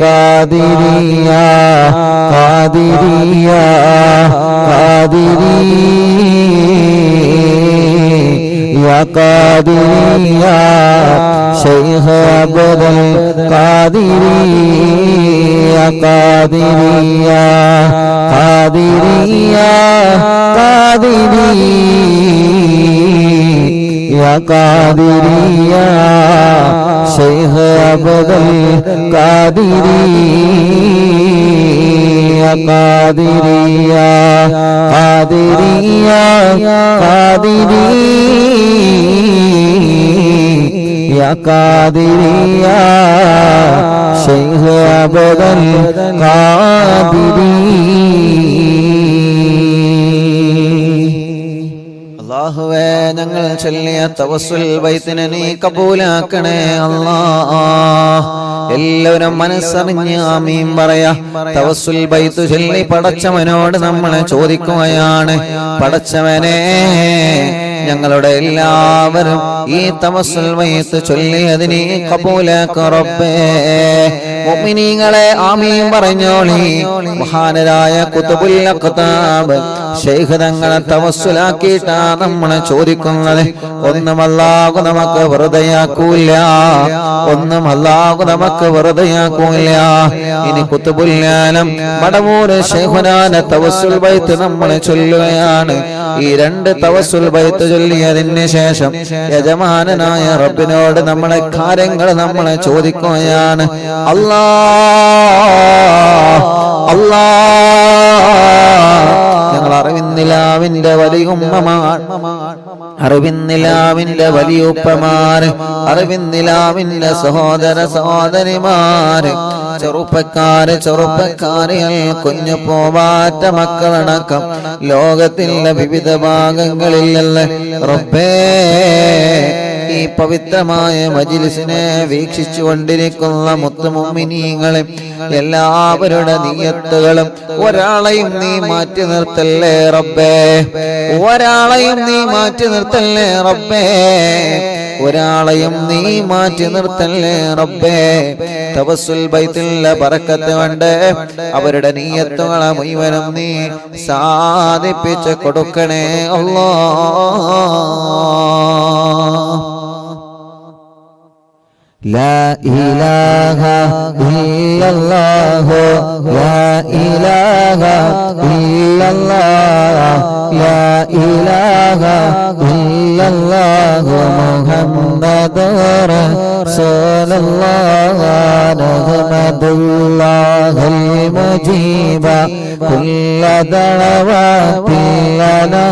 ഖാദിരിയ ഖാദിരിയ ഖാദിരിയ ഖാദിരിയ شيخ عبد القادرية قادرية قادرية قادرية قادرية شيخ عبد القادرية قادرية قادرية قادرية قادرية شيخ عبد القادرية അല്ലാഹുവേ ഞങ്ങൾ ചൊല്ലിയ തവസ്സുൽ ബൈത്തിനെ നീ കബൂലാക്കണേ അല്ലാഹ് എല്ലാവരും മനസ്സറിഞ്ഞ് ആമീൻ പറയാ തവസ്സുൽ ബൈത്ത് ചൊല്ലി പടച്ചവനോട് നമ്മൾ ചോദിക്കുകയാണ് പടച്ചവനെ ഞങ്ങളുടെ എല്ലാവരും ഈ തവസ്സുൽ ബൈത്ത് ചൊല്ലിയതിനെ കബൂലാക്ക റബ്ബേ മുഅ്മിനീങ്ങളെ ആമീൻ പറഞ്ഞോളി മഹാനരായ ഖുതുബുൽ അഖ്താബ് ശൈഖ് തങ്ങളെ തവസ്സുലാക്കിയിട്ടാ നമ്മളെ ചോദിക്കുന്നത് ഒന്നും അല്ലാഹു നമുക്ക് വെറുതെയാക്കൂല ഒന്നും അല്ലാഹു നമുക്ക് വെറുതെയാക്കൂല ഇനി ഖുതുബുൽ ആലം മടവൂർ ശൈഖുനാന്റെ തവസ്സുൽ ബൈത്ത് നമ്മളെ ചൊല്ലുകയാണ് ഈ രണ്ട് തവസ്സുൽ ബൈത്ത് ചൊല്ലിയതിന് ശേഷം യജമാനനായ റബ്ബിനോട് നമ്മളെ കാര്യങ്ങൾ നമ്മളെ ചോദിക്കുകയാണ് ഞങ്ങൾ അറിവിന്നിലാവിന്റെ വലിയുമ്മമാർ അറിവിന്നിലാവിന്റെ വലിയുപ്പമാര് അറിവിന്നിലാവിന്റെ സഹോദര സഹോദരിമാര് ചെറുപ്പക്കാരികൾ കുഞ്ഞു പോവാറ്റ മക്കളടക്കം ലോകത്തിന്റെ വിവിധ ഭാഗങ്ങളിലല്ല റബ്ബേ ഈ പവിത്രമായ മജ്ലിസിനെ വീക്ഷിച്ചു കൊണ്ടിരിക്കുന്ന മുത്തുമുഅ്മിനീങ്ങളെ എല്ലാവരുടെ നിയ്യത്തുകളും ഒരാളെയും നീ മാറ്റി നിർത്തല്ലേ റബ്ബേ ഒരാളെയും നീ മാറ്റി നിർത്തല്ലേ റബ്ബേ ഒരാളെയും നീ മാറ്റി നിർത്തല്ലേ റബ്ബേ തവസ്സുൽ ബൈത്തിലെ ബറക്കത്ത് കൊണ്ട് അവരുടെ നിയ്യത്തുകളെ മുഴുവനും നീ സാധിപ്പിച്ച് കൊടുക്കണേ അല്ലാഹ് لا إله إلا الله لا إله إلا الله لا إله إلا الله محمد رسول الله نحمد الله المجيب كل دعوات لنا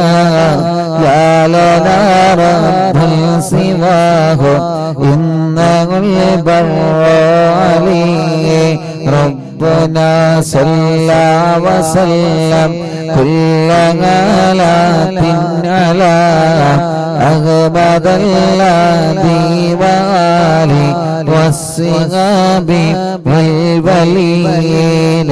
لا لنا رب سواه إنه البر عليه ربنا صلى وسلم كل غلات على أغبد الذي وآله والصحاب والولين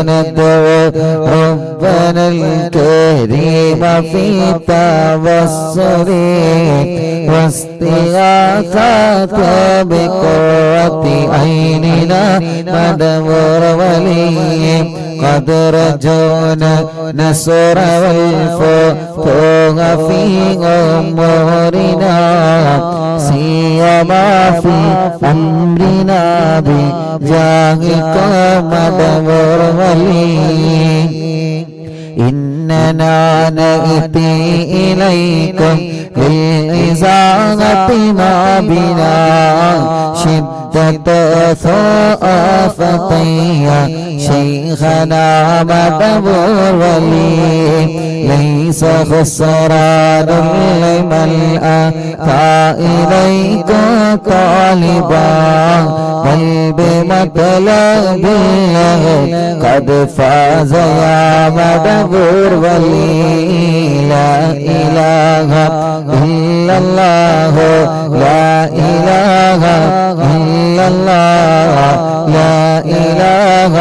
ندعو ربنا الكريم في توسل واستغاثة بقرة عيننا مدبر ولي قد رجونا نصر والفتوح في أمورنا سيما في أمرنا بجاهك مدبر ولي إننا نأتي إليكم للإزاغة ما بنا شدة ثقافتي شيخنا مدبر ولي ليس خسران لمن أتى إليك طالبا بل بمطلب الله قد فاز يا مدبر ولي لا إله إلا الله لا إله إلا الله لا إله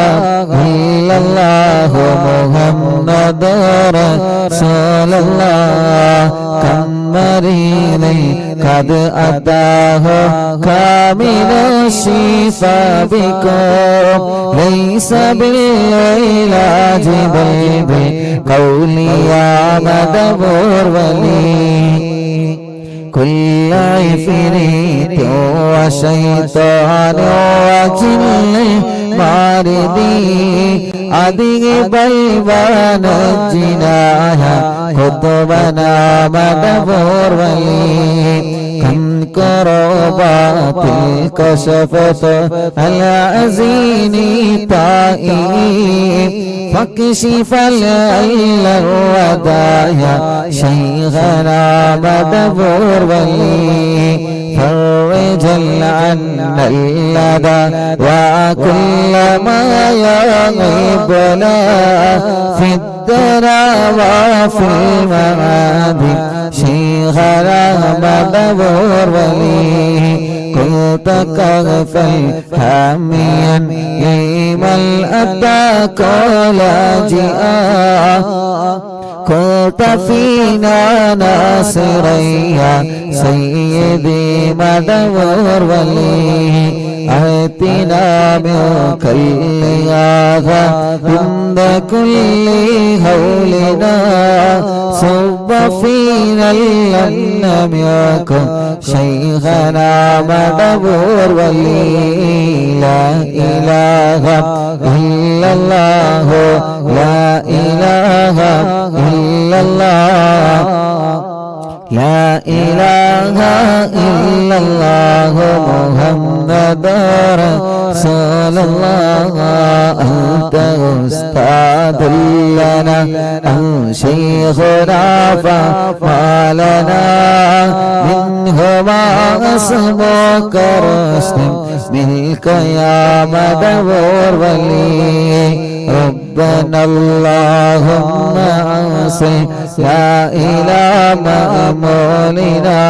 إلا الله محمد رسول الله كم مريض قد أتاه كامل الشفاء بكم ليس بالعلاج بل بقول يا مدبر ولي كل عفريت وشيطان وجن ماردي أذهب ونجناها قطبنا مدبور ولي كم كربات كشفت العزين طائب فاكشف العل الودايا شيخنا مدبور ولي فرج عنا اللدى وكل ما يغيبنا في الدنا وفي المعادي شيخنا مدبور ولي كنت كغفل حاميا لمن أتاك لاجئا كنت فينا ناصريا سيدي مدبور ولي آتنا منك الإغاثة عند كل هولنا صب فينا لم يكن شيخنا مدبور ولي لا إله إلا الله لا إله إلا الله لا إله إلا الله محمد رسول الله أنت أستاذ لنا أو شيخنا فما لنا منهما اسمك رشد منك يا مدبور ولي ربنا اللهم أوصل لا إله مأمولنا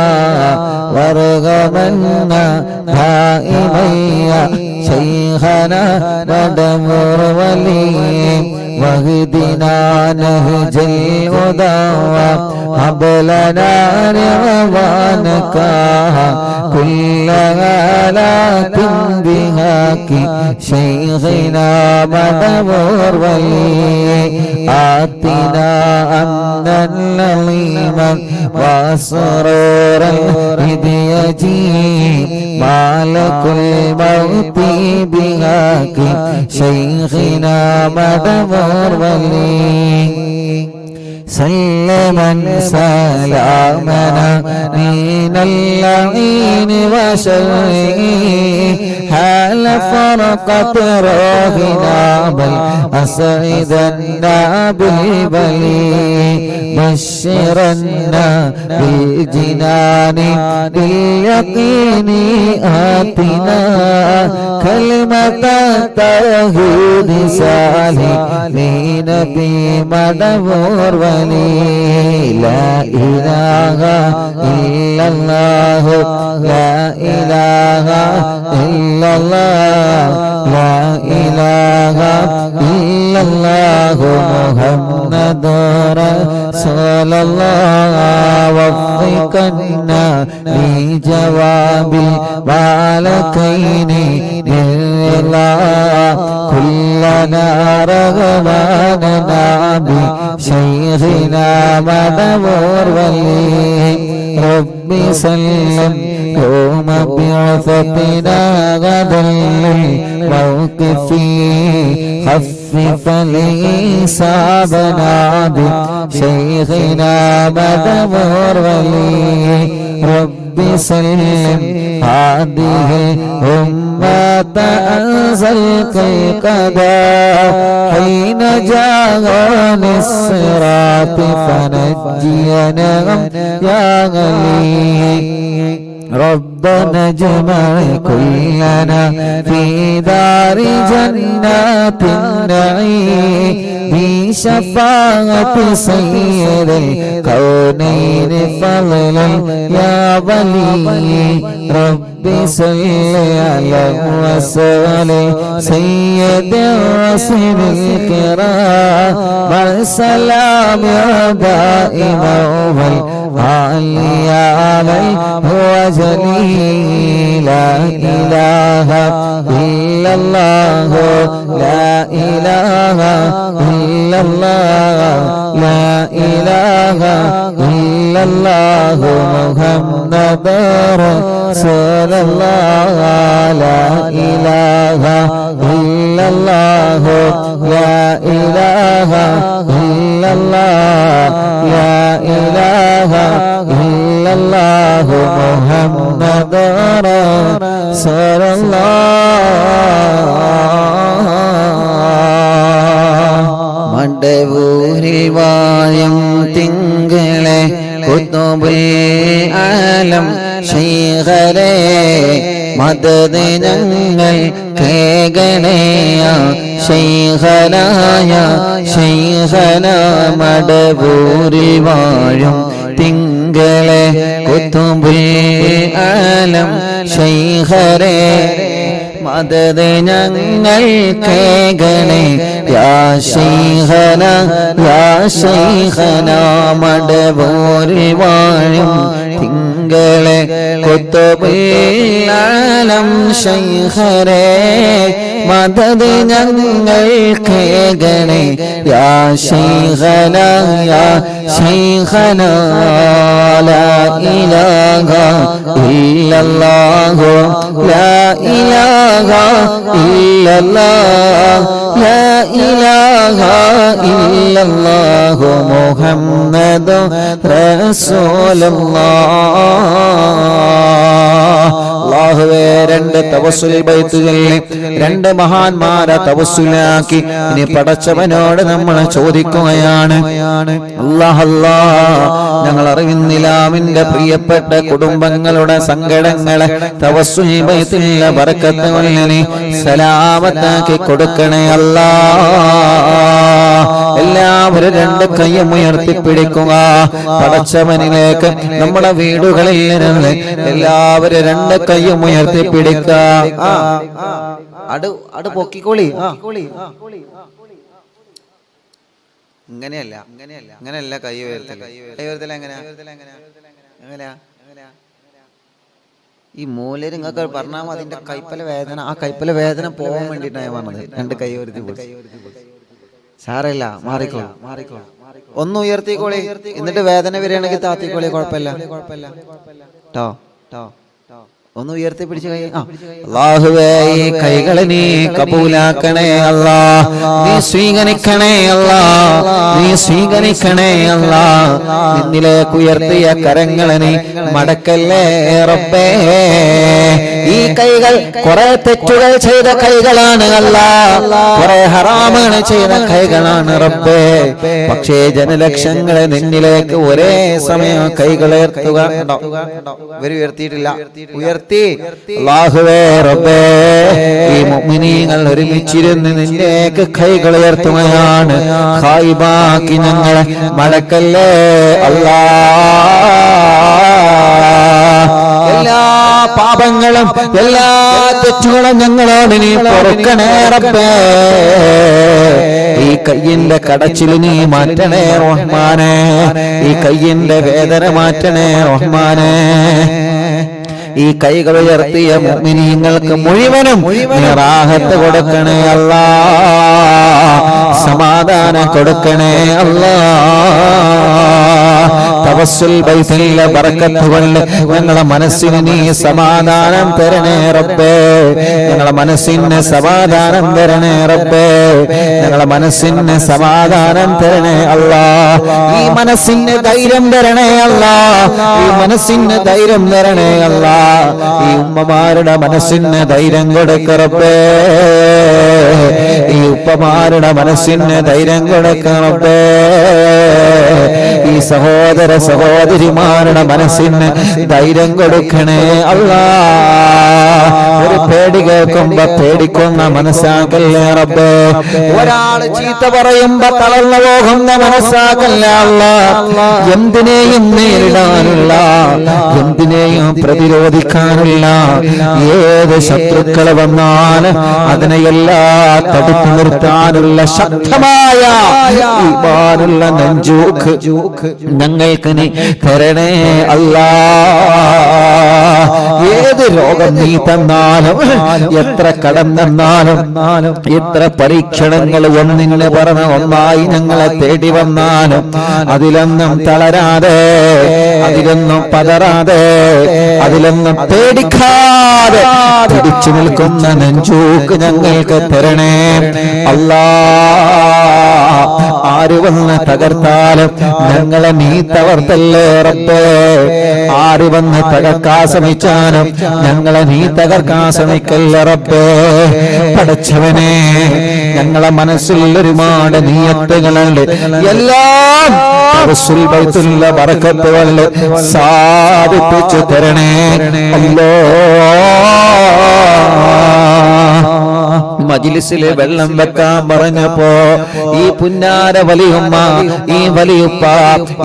وارغمنا دائميا شيخنا مدبور ولي واهدنا نهج الهدى هب لنا رضوانك كل آلات بهاك شيخنا مدبور ولي آتنا أمنا لظيما وسرورا إذ يجيء مالك الموت بهاك شيخنا مدبور ولي سلما سلامنا من اللعين وشره حال فرقت روحنا بل أسعدنا بالبلي بشرنا بالجنان باليقين آتنا كلمة التوحيد سالمين بمدبور ولي لا إله إلا الله لا إله إلا الله لا إله إلا الله محمد رسول الله وفقنا لجواب الملكين بالله كلنا رغباننا بشيخنا مدبور ولي ربي سلم يوم بعثتنا غدا للموقف خفف لحسابنا بشيخنا مدبور ولي ربي سلم هذه الأمة أنزل كي قدا حين جاءني الصراط فنجينا يا غلي ربنا اجمع كلنا في دار جنات النعيم بشفاعة سيد الكونين فضلا يا ولي ربي صل على وسلم سيد الرسل الكرام والسلام دائما عاليا من هو جليل لا إله إلا الله لا إله إلا الله لا إله إلا الله محمد رسول الله لا إله إلا الله لا إله إلا الله لا إله إلا الله محمد رسول الله മടവൂരിൽ വായം തിങ്കളെ കുത്തുബുൽ ആലം ശൈഖരേ മദദ് ഞങ്ങൾ കേകണേയ ശൈഖനായ ശൈഖന മടവൂരിൽ വാഴും തിങ്കളെ കുത്തുബുൽ ആലം ശൈഖരേ മദദ് ഞങ്ങൾ കേകണേ യാ ശൈഖന യാ ശൈഖന മടവൂരിൽ വാഴും തിങ്കളെ കുത്തുബുൽ ആലം ശൈഖരേ മദദ് ഞങ്ങൾ കേകണേ യാ ശൈഖന യാ ശൈഖന ലാ ഇലാഹ ഇല്ലല്ലാഹു ലാ ഇലാഹ ഇല്ലല്ലാഹ് ലാ ഇലാഹ ഇല്ലല്ലാഹു മുഹമ്മദു റസൂലുള്ളാഹ് അല്ലാഹുവേ രണ്ട് തവസ്സുൽ ബൈത്തുകളിൽ രണ്ട് മഹാന്മാരെ തവസ്സുലാക്കി ഇനി പടച്ചവനോട് നമ്മൾ ചോദിക്കുകയാണ് അല്ലാഹ് ഞങ്ങൾ അറിയുന്നില്ലാമിന്റെ പ്രിയപ്പെട്ട കുടുംബങ്ങളുടെ സങ്കടങ്ങളെ തവസ്സുൽ ബൈത്തുൽ ബറക്കത്ത് കൊണ്ട് സലാമത്താക്കി കൊടുക്കണേ അല്ലാഹ് എല്ലാവരും രണ്ട് കൈയും ഉയർത്തിപ്പിടിക്കുക പടച്ചവനിലേക്ക് നമ്മുടെ വീടുകളിൽ നിന്ന് എല്ലാവരും രണ്ട് കൈയും ഉയർത്തിപ്പിടിക്കുക അട് പൊക്കിക്കോളി ഇങ്ങനെയല്ല കൈ ഉയർത്തല എങ്ങനെയാ ഈ മൂലര് നിങ്ങൾക്ക് പറഞ്ഞാൽ അതിന്റെ കൈപ്പല വേദന ആ കൈപ്പല വേദന പോകാൻ വേണ്ടിയിട്ടാണ് ഞാൻ പറഞ്ഞത് രണ്ട് കൈ ഉയർത്തി സാരമില്ല മാറിക്കോളൂ ഒന്ന് ഉയർത്തിക്കോളി എന്നിട്ട് വേദന വരികയാണെങ്കിൽ താത്തിക്കോളി കുഴപ്പമില്ല ട്ടോ ഒന്ന് ഉയർത്തി പിടിച്ച് കൈ അല്ലാഹുവേ ഈ കൈകളെ നീ കബൂലാക്കണേ അല്ലാ നീ സ്വീകരിക്കണേ അല്ലാ നീ സ്വീകരിക്കണേ അല്ലാ നിന്നിലേക്ക് ഉയർത്തിയ കരങ്ങളെ നീ മടക്കല്ലേ റബ്ബേ ഈ കൈകൾ കുറെ തെറ്റുകൾ ചെയ്ത കൈകളാണ് അല്ലാ കുറെ ഹറാമാണ് ചെയ്ത കൈകളാണ് റബ്ബേ പക്ഷേ ജനലക്ഷങ്ങളെ നിന്നിലേക്ക് ഒരേ സമയം കൈകളുയർത്തുക ഇവർ ഉയർത്തിയിട്ടില്ല അല്ലാഹുവേ റബ്ബേ ഈ മുഅ്മിനീങ്ങൾ ഒരുമിച്ചിരുന്ന് നിന്നിലേക്ക് കൈകൾ ഉയർത്തുകയാണ് ഖായിബാക്കി ഞങ്ങളെ മടക്കല്ലേ അല്ലാഹ് എല്ലാ പാപങ്ങളും എല്ലാ തെറ്റുകളും ഞങ്ങളോട് നീ പൊറുക്കണേ റബ്ബേ ഈ കയ്യിന്റെ കടച്ചിൽ നീ മാറ്റണേ റഹ്മാനേ ഈ കയ്യിന്റെ വേദന മാറ്റണേ റഹ്മാനേ ഈ കൈകൾ ഉയർത്തിയ മുഅ്മിനീങ്ങൾക്ക് മുഴുവനും റാഹത്ത് കൊടുക്കണേ അല്ലാഹ് സമാധാനം കൊടുക്കണേ അല്ലാഹ് തവസ്സുൽ ബൈത്തിലെ ബറക്കത്ത് കൊണ്ട് ഞങ്ങളുടെ മനസ്സിന് നീ സമാധാനം തരണേ റബ്ബേ ഞങ്ങളുടെ മനസ്സിന് സമാധാനം തരണേ റബ്ബേ ഞങ്ങളുടെ മനസ്സിന് സമാധാനം തരണേ അല്ലാഹ് ഈ മനസ്സിന് ധൈര്യം തരണേ അല്ലാഹ് ഈ മനസ്സിന് ധൈര്യം തരണേ അല്ലാഹ് ഈ ഉമ്മമാരുടെ മനസ്സിന് ധൈര്യം കൊടുക്ക റബ്ബേ ഈ ഉപ്പമാരുടെ മനസ്സിന് ധൈര്യം കൊടുക്ക റബ്ബേ ഈ സഹോദര സഹോദരിമാരുടെ മനസ്സിന് ധൈര്യം കൊടുക്കണേ അല്ലാഹ് ഒരു പേടി കേൾക്കുമ്പോ പേടിക്കുന്ന മനസ്സാക്കല്ലേ റബ്ബേ ഒരാള് ചീത്ത പറയുമ്പോ തളർന്നു പോകുന്ന മനസ്സാക്കല്ലേ അല്ലാഹ് എന്തിനേയും നേരിടാനുള്ള എന്തിനേയും പ്രതിരോധിക്കാനുള്ള ഏത് ശത്രുക്കൾ വന്നാൽ അതിനെയെല്ലാം തടുത്തു തടുത്തെടുത്താനുള്ള ശക്തമായ ഈമാനുള്ള നെഞ്ചൂക്ക് ഞങ്ങൾക്ക് നീ തരണേ അല്ലാ. ഏത് രോഗം നീ തന്നാലും, എത്ര കടം തന്നാലും, എത്ര പരീക്ഷണങ്ങൾ ഒന്നിനെ പറഞ്ഞ ഒന്നായി ഞങ്ങളെ തേടി വന്നാലും അതിലൊന്നും തളരാതെ, അതിലൊന്നും പതറാതെ, അതിലൊന്നും പേടിക്കാതെ പിടിച്ചു നിൽക്കുന്ന നെഞ്ചൂക്ക് ഞങ്ങൾക്ക് തരണേ അല്ലാ. ആര് വന്ന് തകർത്താലും ഞങ്ങളെ നീ തകർത്തല്ലേ റബ്ബേ. ആര് വന്ന് തകർക്കാൻ ശ്രമിച്ചാലും ഞങ്ങളെ നീ തകർക്കാൻ ശ്രമിക്കല്ല റബ്ബേ. പടച്ചവനെ, ഞങ്ങളെ മനസ്സിൽ ഒരുപാട് നിയത്തുകളുണ്ട്. എല്ലാം ബൈത്തുള്ള ബറക്കത്തുകളിൽ സാധിപ്പിച്ചു തരണേ അല്ലാ. മജ്ലിസിൽ വെള്ളം വെക്കാൻ പറഞ്ഞപ്പോ ഈ പുന്നാര വലിയുമ്മ, ഈ വലിയുപ്പ,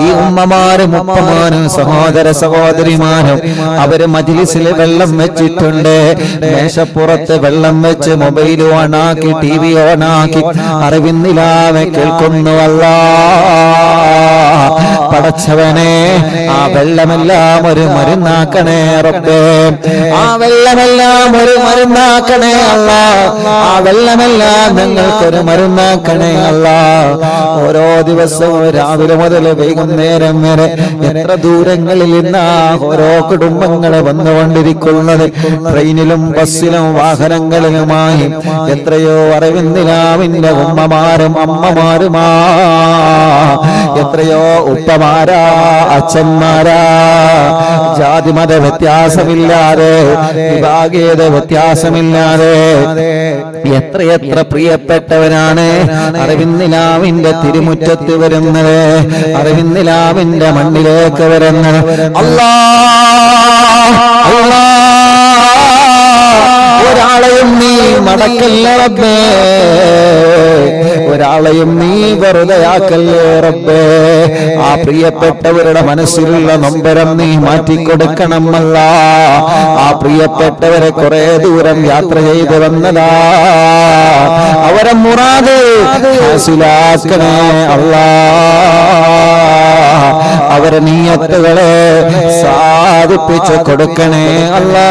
ഈ ഉമ്മമാരും ഉപ്പമാരും സഹോദര സഹോദരിമാരും അവര് മജ്ലിസിൽ വെള്ളം വെച്ചിട്ടുണ്ട്. മേശപ്പുറത്ത് വെള്ളം വെച്ച് മൊബൈൽ ഓണാക്കി, TV ഓണാക്കി അറിവിന്നിലാവെ കേൾക്കുന്നു അല്ലാ. പടച്ചവനെ, ആ വെള്ളമെല്ലാം ഒരു മരുന്നാക്കണേ റബ്ബേ. ആ വെള്ളമെല്ലാം ഒരു മരുന്നാക്കണേ അല്ലാ. ആ വെള്ളമെല്ലാം ഞങ്ങൾക്കൊരു മരുന്നാക്കണേ അല്ലാ. ഓരോ ദിവസവും രാവിലെ മുതൽ വൈകുന്നേരം വരെ എത്ര ദൂരങ്ങളിൽ നിന്നാ ഓരോ കുടുംബങ്ങളെ വന്നുകൊണ്ടിരിക്കുന്നത്. ട്രെയിനിലും ബസ്സിലും വാഹനങ്ങളിലുമായി എത്രയോ അറിവിന്ദിലാവിന്റെ ഉമ്മമാരും അമ്മമാരുമാ, എത്രയോ ഉപ്പമാരാ, അച്ഛന്മാരാ, ജാതിമത വ്യത്യാസമില്ലാതെ, വിഭാഗീയത വ്യത്യാസമില്ലാതെ എത്രയെത്ര പ്രിയപ്പെട്ടവരാണ് അറിവിന്ദിലാവിന്റെ തിരുമുറ്റത്ത് വരുന്നത്, അറിവിന്ദിലാവിന്റെ മണ്ണിലേക്ക് വരുന്നത്. അല്ലാ, അല്ലാ, ഒരാളെയും നീ മടക്കല്ല റബ്ബേ, ഒരാളെയും നീ വെറുതെയാക്കല്ലേ റബ്ബേ. ആ പ്രിയപ്പെട്ടവരുടെ മനസ്സിലുള്ള നൊമ്പരം നീ മാറ്റിക്കൊടുക്കണമല്ല. ആ പ്രിയപ്പെട്ടവരെ കുറെ ദൂരം യാത്ര ചെയ്ത് വന്നതാ, അവരെ മുറാദ് ഹാസിലാക്കണേ അല്ലാ. അവരെ നിയ്യത്തുകളെ സാധിപ്പിച്ചു കൊടുക്കണേ അല്ലാ.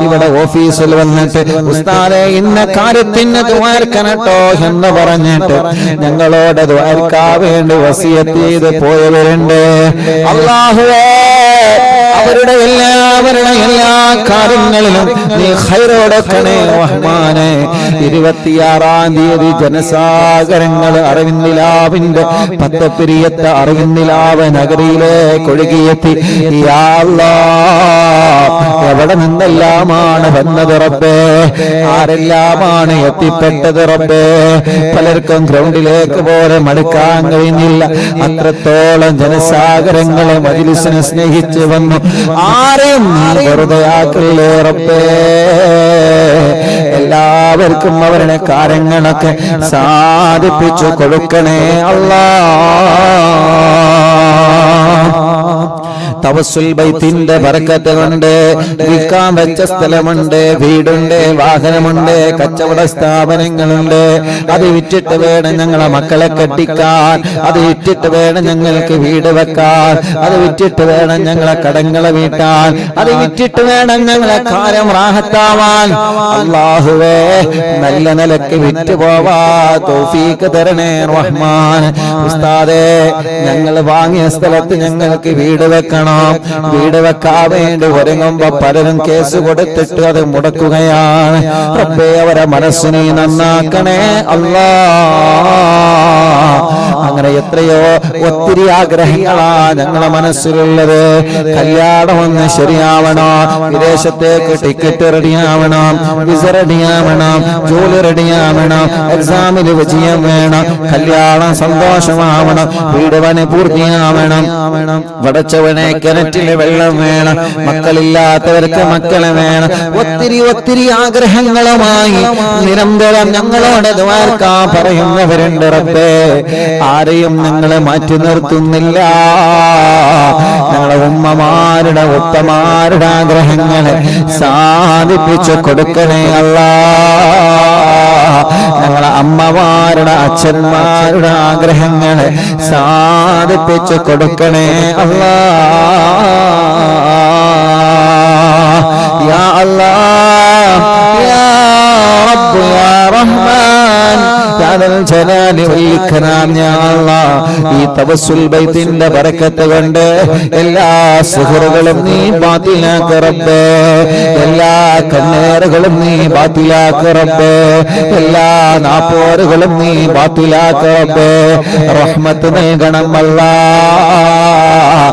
ഇവിടെ ഓഫീസിൽ വന്നിട്ട് ഉസ്താദേ ഇന്ന കാര്യത്തിന് ദുആർക്കണട്ടോ എന്ന് പറഞ്ഞിട്ട് ഞങ്ങളോട് ദുആർക്കാൻ വേണ്ടി വസിയത്ത് ചെയ്ത് പോയവരുണ്ട്. അല്ലാഹുവേ, അവരുടെ എല്ലാ കാര്യങ്ങളിലും നീ ഖൈറോടക്കണേ റഹ്മാനേ. 26-ാം തീയതി ജനസാഗരങ്ങൾ അറിവിന്ദിലാവിന്റെ പത്തപ്പിരിയത്തെ അറിവിന്ദിലാവ് നഗരിയിലേക്ക് ഒഴുകിയെത്തി. യാ അല്ലാഹ്, എവിടെ നിന്നെല്ലാമാണ് വന്നത് റബ്ബേ, ആരെല്ലാമാണ് എത്തിപ്പെട്ടത് റബ്ബേ. പലർക്കും ഗ്രൗണ്ടിലേക്ക് പോലെ മടുക്കാൻ കഴിഞ്ഞില്ല. അത്രത്തോളം ജനസാഗരങ്ങളെ മജ്ലിസിനെ സ്നേഹിച്ച് വന്നു. ആരെയും വെറുതെ ആക്കല്ലേ റബ്ബേ. എല്ലാവർക്കും അവരുടെ കാര്യങ്ങളൊക്കെ സാധിപ്പിച്ചു കൊടുക്കണേ അല്ലാ. തവസ്സുൽ ബൈത്തിന്റെ ബറക്കത്ത് കൊണ്ട് വിൽക്കാൻ വെച്ച സ്ഥലമുണ്ട്, വീടുണ്ട്, വാഹനമുണ്ട്, കച്ചവട സ്ഥാപനങ്ങളുണ്ട്. അത് വിറ്റിട്ട് വേണം ഞങ്ങളെ മക്കളെ കെട്ടിക്കാൻ, അത് വിറ്റിട്ട് വേണം ഞങ്ങൾക്ക് വീട് വെക്കാൻ, അത് വിറ്റിട്ട് വേണം ഞങ്ങളെ കടങ്ങളെ വീട്ടാൻ, അത് വിറ്റിട്ട് വേണം ഞങ്ങളെ കാര്യം റാഹത്താവാൻ. അല്ലാഹുവേ, നല്ല നിലക്ക് വിറ്റ് പോവാ തൗഫീഖ് തരണേ റഹ്മാൻ. ഉസ്താദേ, ഞങ്ങൾ വാങ്ങിയ സ്ഥലത്ത് ഞങ്ങൾക്ക് വീട് വെക്കണം. വീട് വെക്കാൻ വേണ്ടി ഒരുങ്ങുമ്പോ പലരും കേസ് കൊടുത്തിട്ട് അത് മുടക്കുകയാണ്. റബ്ബേ, അവരെ മനസ്സിനെ നന്നാക്കണേ അല്ലാ. അങ്ങനെ എത്രയോ ഒത്തിരി ആഗ്രഹങ്ങളാ ഞങ്ങളെ മനസ്സിലുള്ളത്. കല്യാണം ഒന്ന് ശരിയാവണം, വിദേശത്തേക്ക് ടിക്കറ്റ് റെഡിയാവണം, വിസ റെഡിയാവണം, ജോലി റെഡിയാവണം, എക്സാമിൽ വിജയം വേണം, കല്യാണം സന്തോഷമാവണം, വീട് പണി പൂർത്തിയാവണം, വടച്ചവനെ കിണറ്റില് വെള്ളം വേണം, മക്കളില്ലാത്തവർക്ക് മക്കളെ വേണം. ഒത്തിരി ഒത്തിരി ആഗ്രഹങ്ങളുമായി നിരന്തരം ഞങ്ങളോട് ദ്വാർക്കാൻ പറയുന്നവരുണ്ട് റബ്ബേ. ആരെയും ഞങ്ങളെ മാറ്റി നിർത്തുന്നില്ല. ഞങ്ങളെ ഉമ്മമാരുടെ ഉപ്പമാരുടെ ആഗ്രഹങ്ങളെ സാധിപ്പിച്ചു കൊടുക്കണേ അല്ലാ. ഞങ്ങളെ അമ്മമാരുടെ അച്ഛന്മാരുടെ ആഗ്രഹങ്ങളെ സാധിപ്പിച്ചു കൊടുക്കണേ അല്ലാ. യാ അല്ലാഹ് യാ റബ്ബ് യാ റഹ്മാൻ യാ ദൽ ജലാലി വൽ ഇക്റാം യാ അല്ലാഹ്. ഈ തവസ്സുൽ ബൈത്തിന്റെ ബറക്കത്ത് കൊണ്ട് എല്ലാ സുഹറുകളും നീ ബാത്തിലാക്ക് റബ്ബേ, എല്ലാ കണ്ണേറുകളും നീ ബാത്തിലാക്ക് റബ്ബേ, എല്ലാ നാപ്പോറുകളും നീ ബാത്തിലാക്ക് റബ്ബേ. റഹ്മത്ത് നൽകണം അല്ലാഹ്,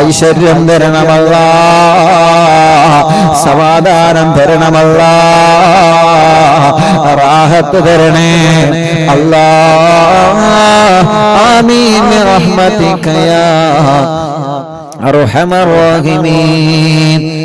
ഐശ്വര്യം തരണം അല്ലാഹ്, സമാധാനം തരണം അല്ലാഹ്, റാഹത്ത് തരണേ അല്ലാഹ്. ആമീൻ റഹ്മതിക യാ അർഹമർ റഹീമീൻ.